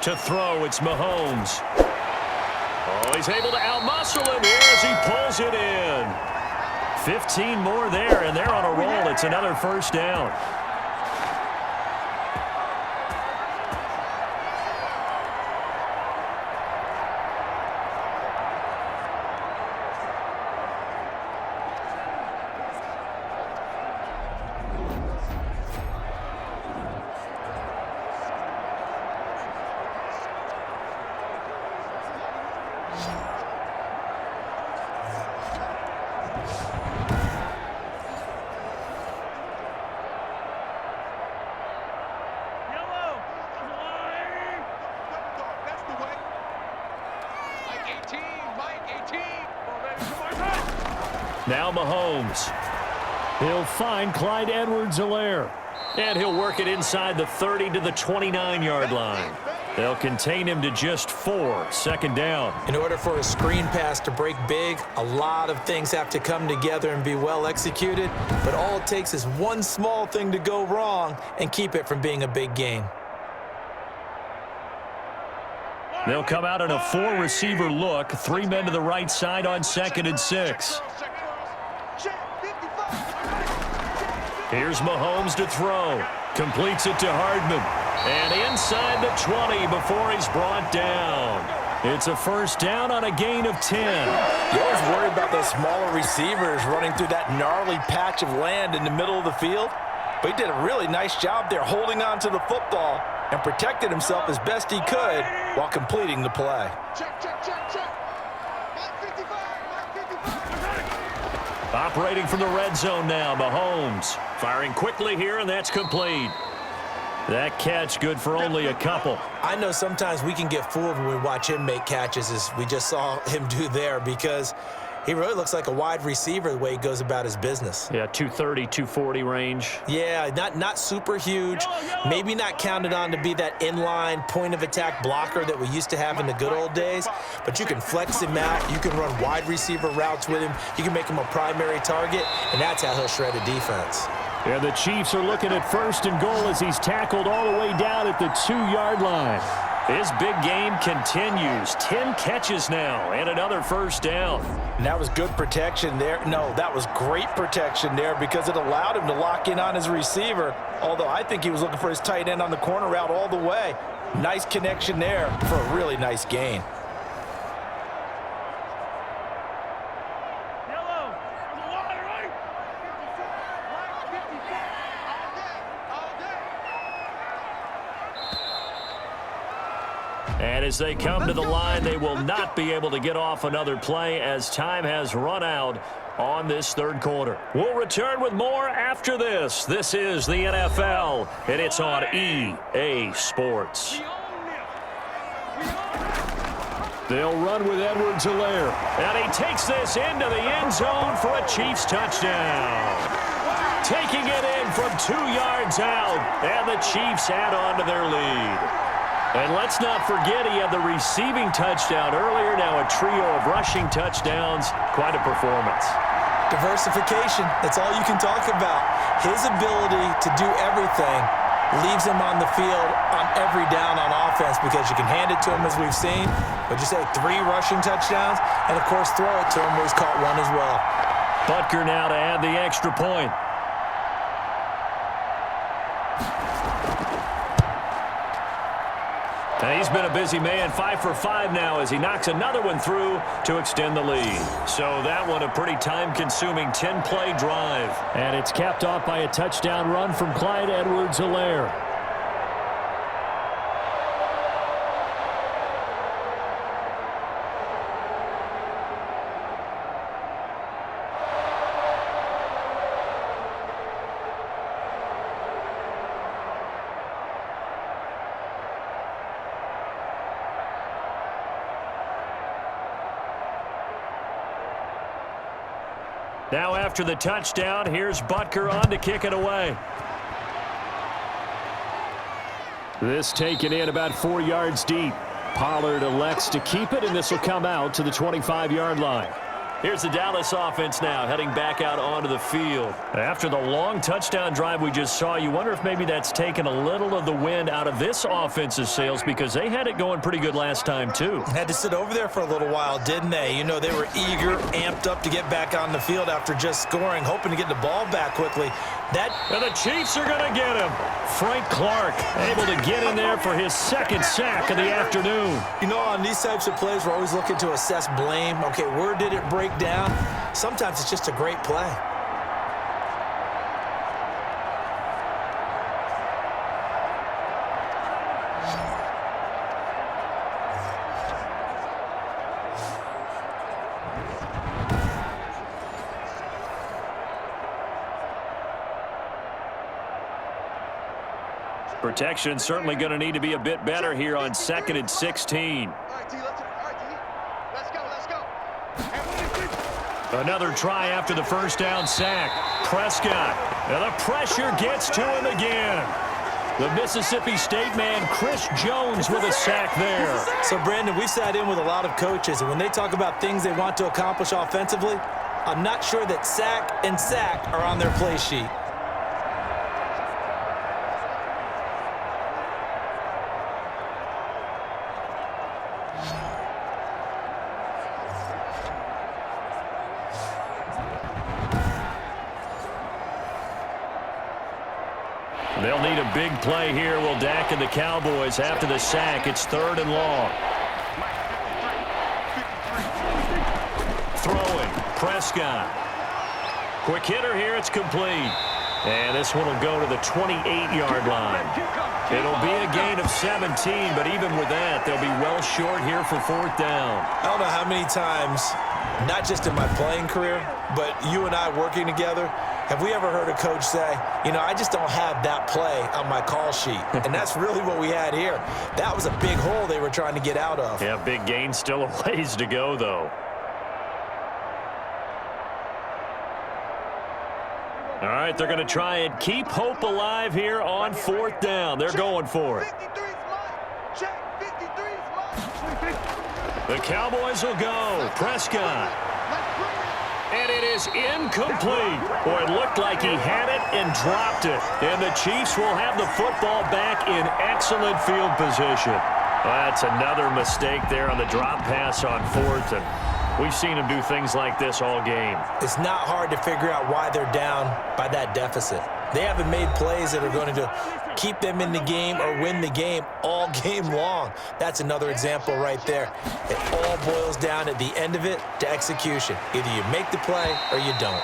To throw, it's Mahomes. Oh, he's able to outmuscle him here as he pulls it in. 15 more there, and they're on a roll. It's another first down. Now Mahomes. He'll find Clyde Edwards-Helaire. And he'll work it inside the 30 to the 29-yard line. They'll contain him to just 4, second down. In order for a screen pass to break big, a lot of things have to come together and be well executed. But all it takes is one small thing to go wrong and keep it from being a big gain. They'll come out in a 4-receiver look. 3 men to the right side on 2nd and 6. Here's Mahomes to throw. Completes it to Hardman. And inside the 20 before he's brought down. It's a first down on a gain of 10. You always worry about those smaller receivers running through that gnarly patch of land in the middle of the field. But he did a really nice job there holding on to the football and protected himself as best he could while completing the play. Operating from the red zone now, Mahomes. Firing quickly here, and that's complete. That catch good for only a couple. I know sometimes we can get fooled when we watch him make catches, as we just saw him do there, because he really looks like a wide receiver the way he goes about his business. Yeah, 230, 240 range. Yeah, not super huge. Maybe not counted on to be that inline point-of-attack blocker that we used to have in the good old days. But you can flex him out. You can run wide receiver routes with him. You can make him a primary target, and that's how he'll shred a defense. And the Chiefs are looking at 1st and goal as he's tackled all the way down at the 2-yard line. His big game continues. 10 catches now and another first down. And that was good protection there. No, that was great protection there because it allowed him to lock in on his receiver, although I think he was looking for his tight end on the corner route all the way. Nice connection there for a really nice gain. And as they come to the line, they will not be able to get off another play as time has run out on this 3rd quarter. We'll return with more after this. This is the NFL, and it's on EA Sports. They'll run with Edwards-Helaire, and he takes this into the end zone for a Chiefs touchdown. Taking it in from 2 yards out, and the Chiefs add on to their lead. And let's not forget he had the receiving touchdown earlier, now a trio of rushing touchdowns. Quite a performance. Diversification, that's all you can talk about. His ability to do everything leaves him on the field on every down on offense because you can hand it to him as we've seen. What'd you say, 3 rushing touchdowns? And, of course, throw it to him where he's caught 1 as well. Butker now to add the extra point. And he's been a busy man, 5 for 5 now as he knocks another one through to extend the lead. So that one a pretty time-consuming 10-play drive. And it's capped off by a touchdown run from Clyde Edwards-Helaire. Now after the touchdown, here's Butker on to kick it away. This taken in about 4 yards deep. Pollard elects to keep it, and this will come out to the 25-yard line. Here's the Dallas offense now heading back out onto the field. After the long touchdown drive we just saw, you wonder if maybe that's taken a little of the wind out of this offensive sails because they had it going pretty good last time too. Had to sit over there for a little while, didn't they? You know, they were eager, amped up to get back on the field after just scoring, hoping to get the ball back quickly. And the Chiefs are going to get him. Frank Clark able to get in there for his 2nd sack of the afternoon. You know, on these types of plays, we're always looking to assess blame. Okay, where did it break down? Sometimes it's just a great play. Protection certainly going to need to be a bit better here on 2nd and 16. All right, D, let's go. And 1 and 6. Another try after the first down sack. Prescott. And the pressure gets to him again. The Mississippi State man, Chris Jones, with a sack there. So, Brandon, we sat in with a lot of coaches, and when they talk about things they want to accomplish offensively, I'm not sure that sack and sack are on their play sheet. They'll need a big play here. Will Dak and the Cowboys after the sack. It's 3rd and long. Throwing. Prescott. Quick hitter here. It's complete. And this one will go to the 28-yard line. It'll be a gain of 17, but even with that, they'll be well short here for 4th down. I don't know how many times, not just in my playing career, but you and I working together, have we ever heard a coach say, you know, I just don't have that play on my call sheet? And that's really what we had here. That was a big hole they were trying to get out of. Yeah, big gain, still a ways to go, though. All right, they're going to try and keep hope alive here on 4th down. They're going for it. The Cowboys will go. Prescott. And it is incomplete. Boy, it looked like he had it and dropped it. And the Chiefs will have the football back in excellent field position. That's another mistake there on the drop pass on 4th. And we've seen him do things like this all game. It's not hard to figure out why they're down by that deficit. They haven't made plays that are going to keep them in the game or win the game all game long. That's another example right there. It all boils down at the end of it to execution. Either you make the play or you don't.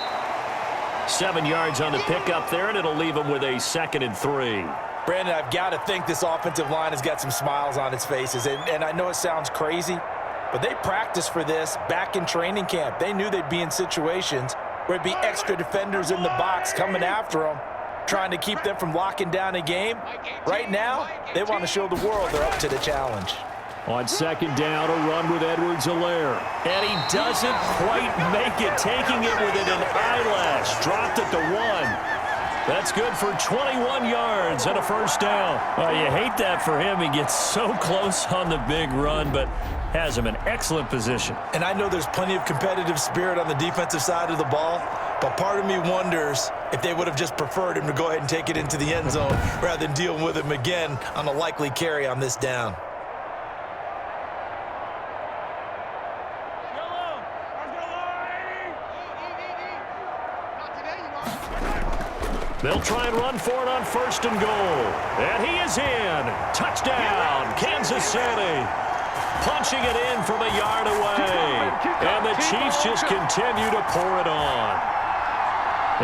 7 yards on the pickup there, and it'll leave them with a 2nd and 3. Brandon, I've got to think this offensive line has got some smiles on its faces. And I know it sounds crazy, but they practiced for this back in training camp. They knew they'd be in situations where it'd be extra defenders in the box coming after them, trying to keep them from locking down a game. Right now, they want to show the world they're up to the challenge. On 2nd down, a run with Edwards-Helaire. And he doesn't quite make it, taking it within an eyelash. Dropped at the 1. That's good for 21 yards and a 1st down. Well, you hate that for him. He gets so close on the big run, but has him in excellent position. And I know there's plenty of competitive spirit on the defensive side of the ball, but part of me wonders if they would have just preferred him to go ahead and take it into the end zone rather than deal with him again on a likely carry on this down. They'll try and run for it on 1st and goal. And he is in. Touchdown, Kansas City. Punching it in from a yard away. And the Chiefs just continue to pour it on.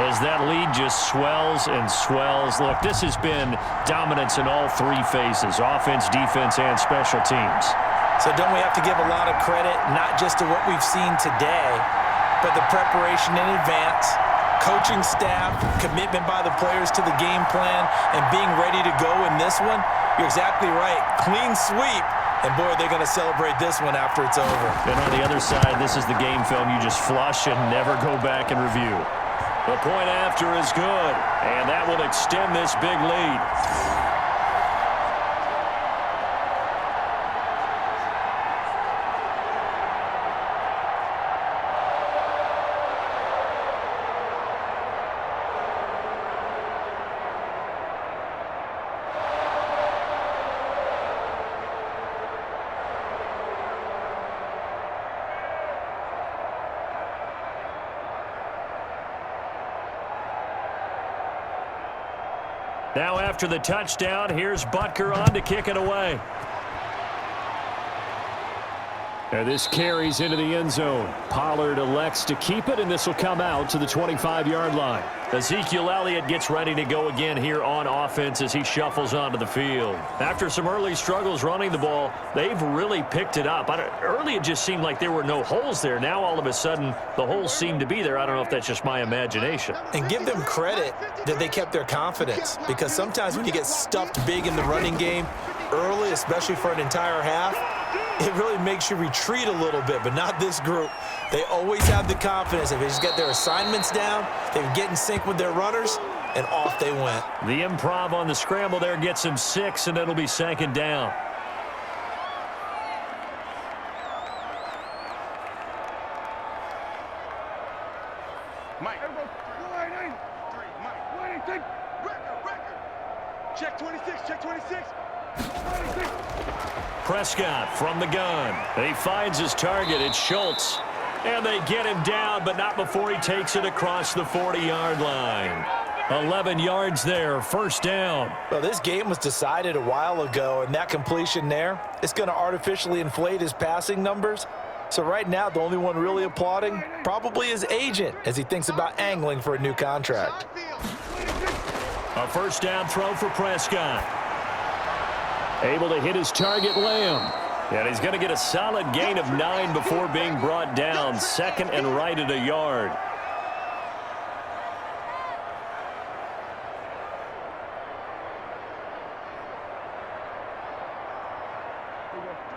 As that lead just swells and swells. Look, this has been dominance in all 3 phases, offense, defense, and special teams. So don't we have to give a lot of credit, not just to what we've seen today, but the preparation in advance, coaching staff, commitment by the players to the game plan, and being ready to go in this one? You're exactly right. Clean sweep. And, boy, they're going to celebrate this one after it's over. And on the other side, this is the game film you just flush and never go back and review. The point after is good, and that will extend this big lead. Now after the touchdown, here's Butker on to kick it away. And this carries into the end zone. Pollard elects to keep it, and this will come out to the 25-yard line. Ezekiel Elliott gets ready to go again here on offense as he shuffles onto the field. After some early struggles running the ball, they've really picked it up. Early it just seemed like there were no holes there. Now all of a sudden the holes seem to be there. I don't know if that's just my imagination. And give them credit that they kept their confidence, because sometimes when you get stuffed big in the running game early, especially for an entire half, it really makes you retreat a little bit, but not this group. They always have the confidence. If they just get their assignments down, they get in sync with their runners, and off they went. The improv on the scramble there gets him 6, and it'll be 2nd down. Mike. Mike. Record. Check 26, check 26. Prescott from the gun. He finds his target. It's Schultz. And they get him down, but not before he takes it across the 40-yard line. 11 yards there, 1st down. Well, this game was decided a while ago, and that completion there, it's going to artificially inflate his passing numbers. So right now, the only one really applauding probably his agent as he thinks about angling for a new contract. A 1st down throw for Prescott. Able to hit his target, Lamb. And he's going to get a solid gain of 9 before being brought down. 2nd and right at a yard.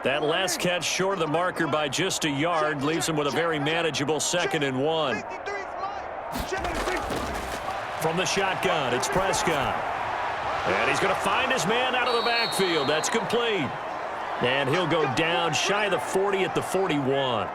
That last catch short of the marker by just a yard leaves him with a very manageable 2nd and 1. From the shotgun, it's Prescott. And he's going to find his man out of the backfield. That's complete. And he'll go down shy of the 40 at the 41.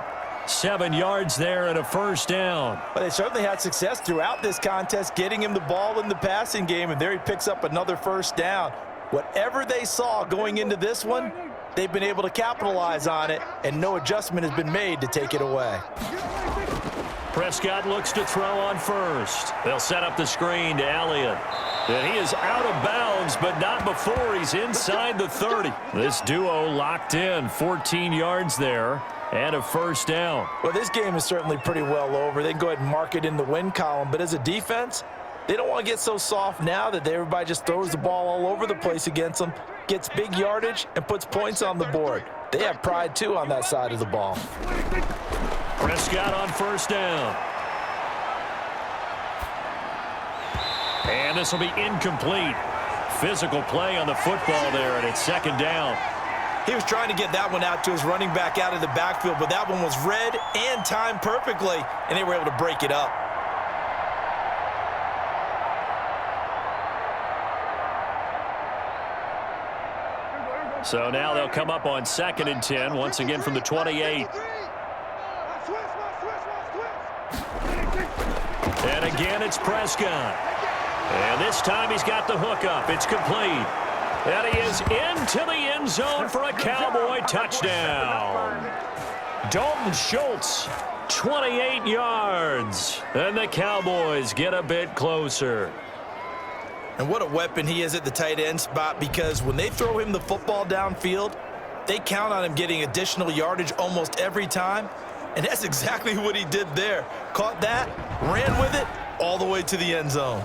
7 yards there and a 1st down. But they certainly had success throughout this contest, getting him the ball in the passing game, and there he picks up another 1st down. Whatever they saw going into this one, they've been able to capitalize on it, and no adjustment has been made to take it away. Prescott looks to throw on 1st. They'll set up the screen to Elliott. And he is out of bounds, but not before he's inside the 30. This duo locked in, 14 yards there, and a 1st down. Well, this game is certainly pretty well over. They can go ahead and mark it in the win column, but as a defense, they don't want to get so soft now that everybody just throws the ball all over the place against them, gets big yardage, and puts points on the board. They have pride, too, on that side of the ball. Prescott on 1st down. And this will be incomplete. Physical play on the football there, and it's 2nd down. He was trying to get that one out to his running back out of the backfield, but that one was read and timed perfectly, and they were able to break it up. So now they'll come up on 2nd and 10, once again from the 28. And again, it's Prescott. And this time he's got the hook up. It's complete. And he is into the end zone for a Cowboy touchdown. Dalton Schultz, 28 yards. And the Cowboys get a bit closer. And what a weapon he is at the tight end spot, because when they throw him the football downfield, they count on him getting additional yardage almost every time. And that's exactly what he did there. Caught that, ran with it, all the way to the end zone.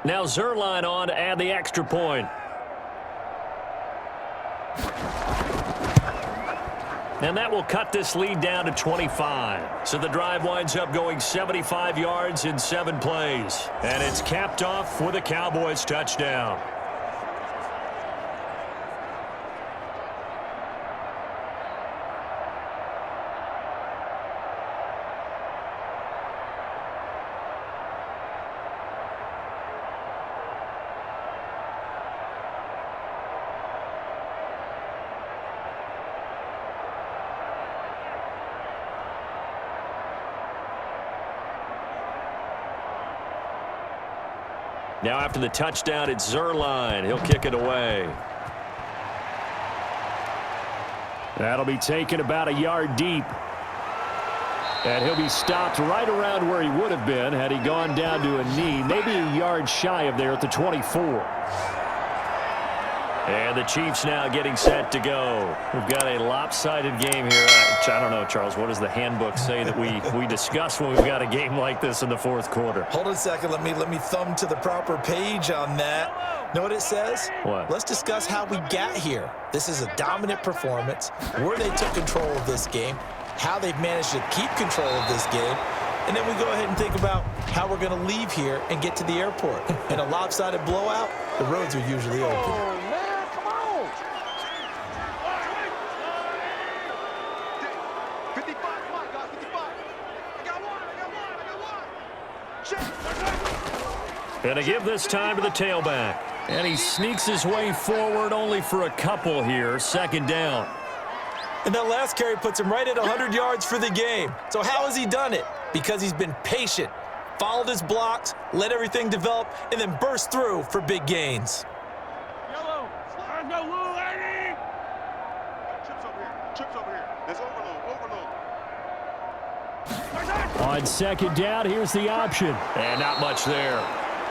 Now Zerline on to add the extra point. And that will cut this lead down to 25. So the drive winds up going 75 yards in 7 plays. And it's capped off with a Cowboys touchdown. Now after the touchdown, it's Zerline. He'll kick it away. That'll be taken about a yard deep. And he'll be stopped right around where he would have been had he gone down to a knee, maybe a yard shy of there at the 24. And the Chiefs now getting set to go. We've got a lopsided game here. I don't know, Charles, what does the handbook say that we discuss when we've got a game like this in the 4th quarter? Hold on a second. Let me thumb to the proper page on that. Know what it says? What? Let's discuss how we got here. This is a dominant performance, where they took control of this game, how they've managed to keep control of this game, and then we go ahead and think about how we're going to leave here and get to the airport. In a lopsided blowout, the roads are usually open. And to give this time to the tailback. And he sneaks his way forward only for a couple here. Second down. And that last carry puts him right at 100 yards for the game. So how has he done it? Because he's been patient, followed his blocks, let everything develop, and then burst through for big gains. Yellow, there's no rule, lady. Chips over here. Chips over here. There's overload. On second down, here's the option. And not much there.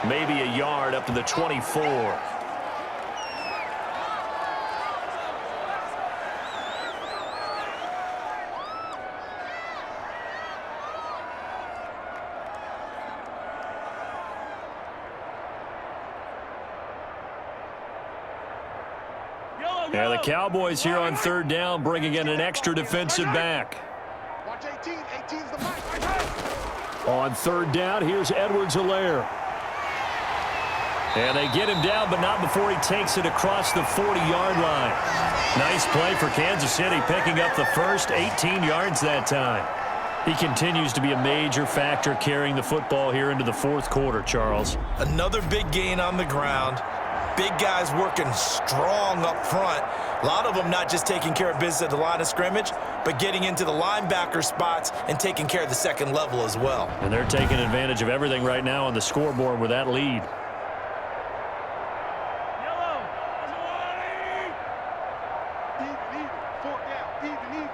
Maybe a yard up to the 24. Yellow, And the Cowboys here on third down, bringing in an extra defensive back. Watch 18. 18's the mic. On third down, here's Edwards-Helaire. And they get him down, but not before he takes it across the 40-yard line. Nice play for Kansas City, picking up the first 18 yards that time. He continues to be a major factor carrying the football here into the fourth quarter, Charles. Another big gain on the ground. Big guys working strong up front. A lot of them not just taking care of business at the line of scrimmage, but getting into the linebacker spots and taking care of the second level as well. And they're taking advantage of everything right now on the scoreboard with that lead. Yellow, there's a warning. Even. Fourth down. Even.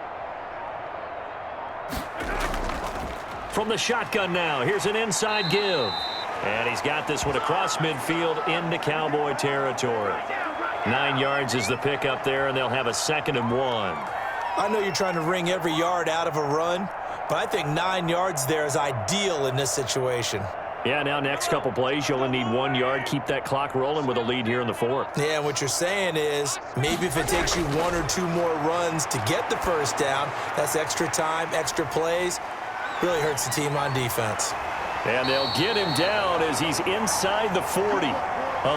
From the shotgun now, here's an inside give. And he's got this one across midfield into Cowboy territory. 9 yards is the pickup there, and they'll have a 2nd and 1. I know you're trying to wring every yard out of a run, but I think 9 yards there is ideal in this situation. Yeah, now next couple plays, you only need 1 yard. Keep that clock rolling with a lead here in the fourth. Yeah, and what you're saying is maybe if it takes you 1 or 2 more runs to get the first down, that's extra time, extra plays, really hurts the team on defense. And they'll get him down as he's inside the 40.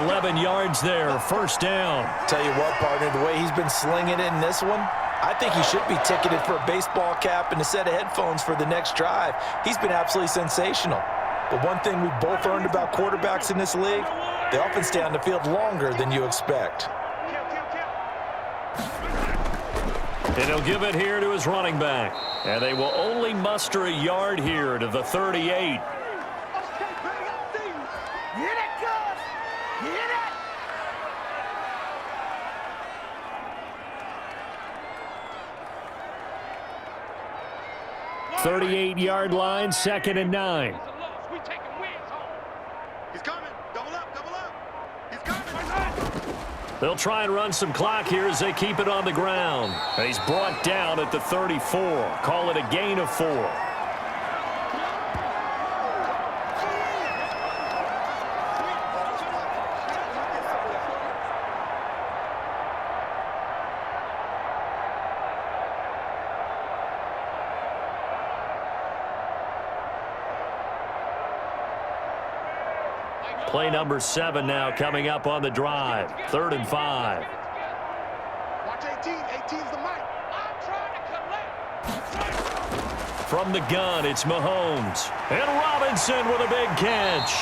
11 yards there, first down. Tell you what, partner, the way he's been slinging it in this one, I think he should be ticketed for a baseball cap and a set of headphones for the next drive. He's been absolutely sensational. But one thing we've both learned about quarterbacks in this league, they often stay on the field longer than you expect. And he'll give it here to his running back. And they will only muster a yard here to the 38. Get it, Gus! Get it! 38-yard line, 2nd and 9. We taking wins home. He's coming. Double up. He's coming. They'll try and run some clock here as they keep it on the ground. And he's brought down at the 34. Call it a gain of 4. Play number 7 now coming up on the drive. 3rd and 5. Watch 18. 18's the mic. I'm trying to collect. From the gun, it's Mahomes. And Robinson with a big catch.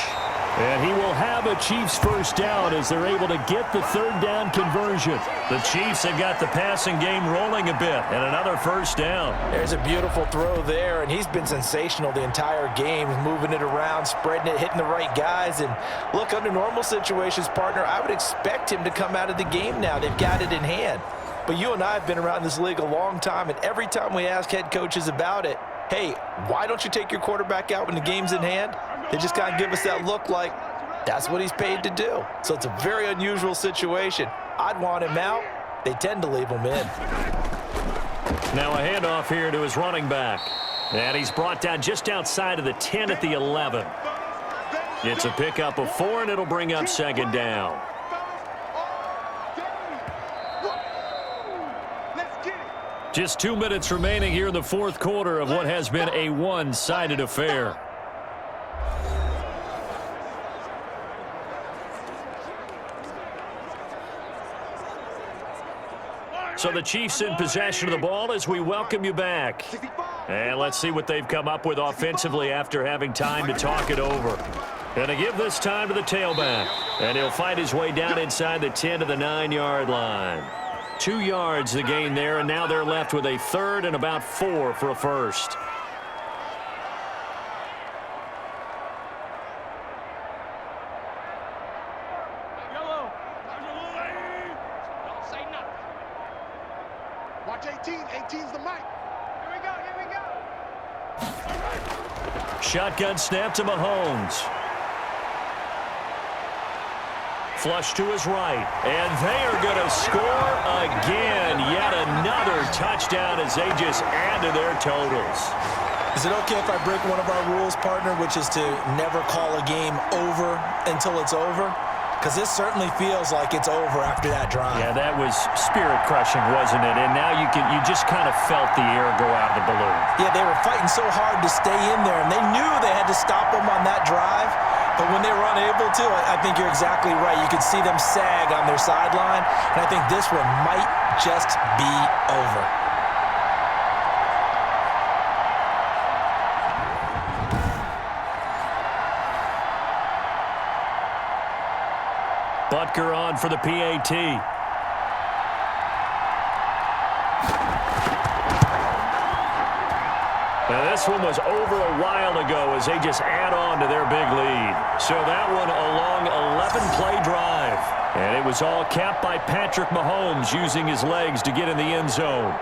And he will have a Chiefs first down as they're able to get the 3rd down conversion. The Chiefs have got the passing game rolling a bit, and another first down. There's a beautiful throw there, and he's been sensational the entire game, moving it around, spreading it, hitting the right guys. And look, under normal situations, partner, I would expect him to come out of the game now. They've got it in hand. But you and I have been around this league a long time, and every time we ask head coaches about it, hey, why don't you take your quarterback out when the game's in hand? They just kind of give us that look like that's what he's paid to do. So it's a very unusual situation. I'd want him out. They tend to leave him in. Now a handoff here to his running back. And he's brought down just outside of the 10 at the 11. It's a pickup of 4, and it'll bring up 2nd down. Just 2 minutes remaining here in the fourth quarter of what has been a one-sided affair. So the Chiefs in possession of the ball as we welcome you back. And let's see what they've come up with offensively after having time to talk it over. And to give this time to the tailback. And he'll fight his way down inside the 10 to the 9-yard line. 2 yards the gain there, and now they're left with a third and about 4 for a first. Yellow. There's a little lady. Don't say nothing. Watch 18. 18's the mic. Here we go. Here we go. Shotgun snap to Mahomes. Flush to his right. And they are going to score again. Yet another touchdown as they just add to their totals. Is it okay if I break one of our rules, partner, which is to never call a game over until it's over? Because this certainly feels like it's over after that drive. Yeah, that was spirit-crushing, wasn't it? And now you just kind of felt the air go out of the balloon. Yeah, they were fighting so hard to stay in there, and they knew they had to stop them on that drive. But when they were unable to, I think you're exactly right. You could see them sag on their sideline, and I think this one might just be over. Butker on for the PAT. Now this one was over a while ago as they just add on to their big lead. So that one a long 11-play drive. And it was all capped by Patrick Mahomes using his legs to get in the end zone.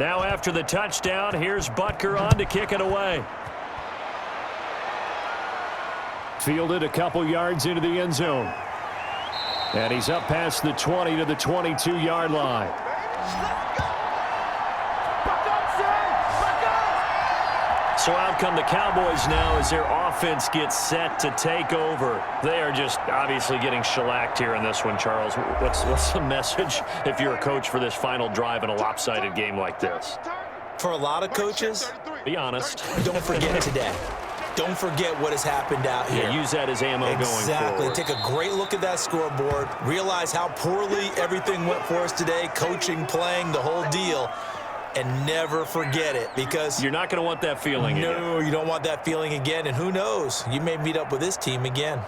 Now after the touchdown, here's Butker on to kick it away. Fielded a couple yards into the end zone. And he's up past the 20 to the 22-yard line. So out come the Cowboys now as their offense gets set to take over. They are just obviously getting shellacked here in this one, Charles. What's the message if you're a coach for this final drive in a lopsided game like this? For a lot of coaches, Be honest. don't forget today. Don't forget what has happened out here. Yeah, use that as ammo going forward. Exactly. Take a great look at that scoreboard. Realize how poorly everything went for us today. Coaching, playing, the whole deal. And never forget it, because you're not going to want that feeling again. No, you don't want that feeling again. And who knows? You may meet up with this team again.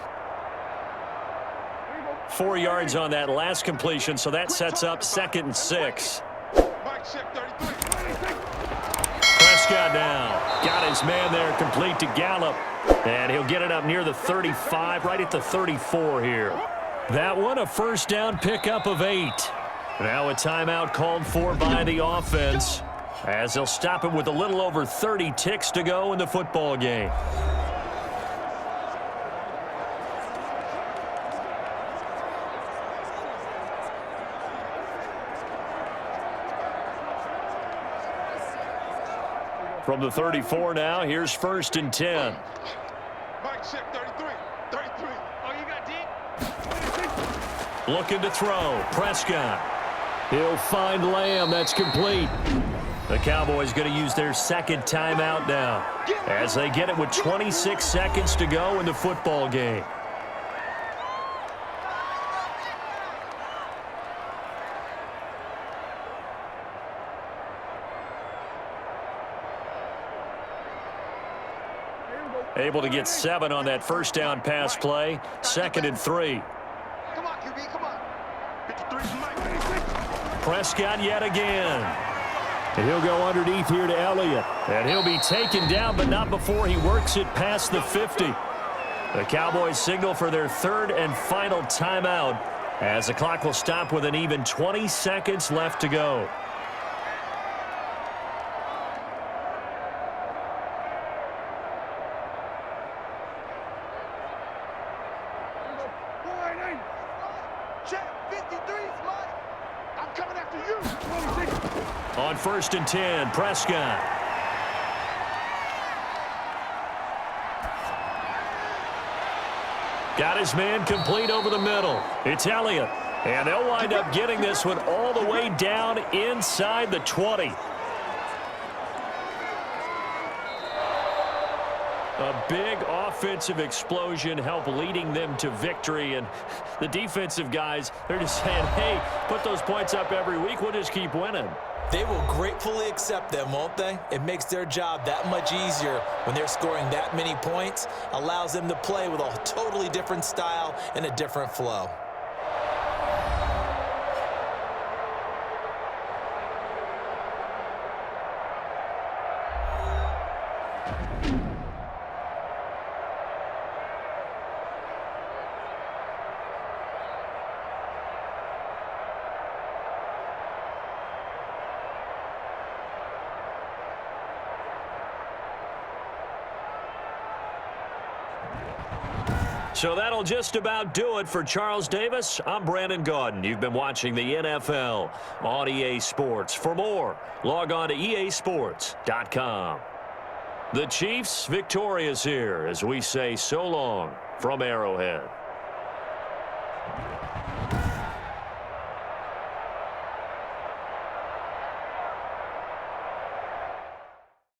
4 yards on that last completion, so that sets up 2nd and 6. Prescott now. Got his man there, complete to Gallup. And he'll get it up near the 35, right at the 34 here. That one, a first down pickup of 8. Now a timeout called for by the offense, as they'll stop it with a little over 30 ticks to go in the football game. From the 34 now, here's 1st and 10. Mike check 33. 33. Oh, you got deep? Looking to throw. Prescott. He'll find Lamb. That's complete. The Cowboys going to use their 2nd timeout now as they get it with 26 seconds to go in the football game. Able to get 7 on that first down pass play. 2nd and 3. Come on, QB, come on. 53's Mike. Prescott yet again. And he'll go underneath here to Elliott. And he'll be taken down, but not before he works it past the 50. The Cowboys signal for their 3rd and final timeout as the clock will stop with an even 20 seconds left to go. Check 53's Mike. I'm coming after you. On 1st and 10, Prescott. Got his man complete over the middle. It's Elliott. And they'll wind up getting this one all the way down inside the 20. A big offensive explosion helped leading them to victory. And the defensive guys, they're just saying, hey, put those points up every week. We'll just keep winning. They will gratefully accept them, won't they? It makes their job that much easier when they're scoring that many points. Allows them to play with a totally different style and a different flow. So that'll just about do it for Charles Davis. I'm Brandon Gaudin. You've been watching the NFL on EA Sports. For more, log on to easports.com. The Chiefs victorious here as we say so long from Arrowhead.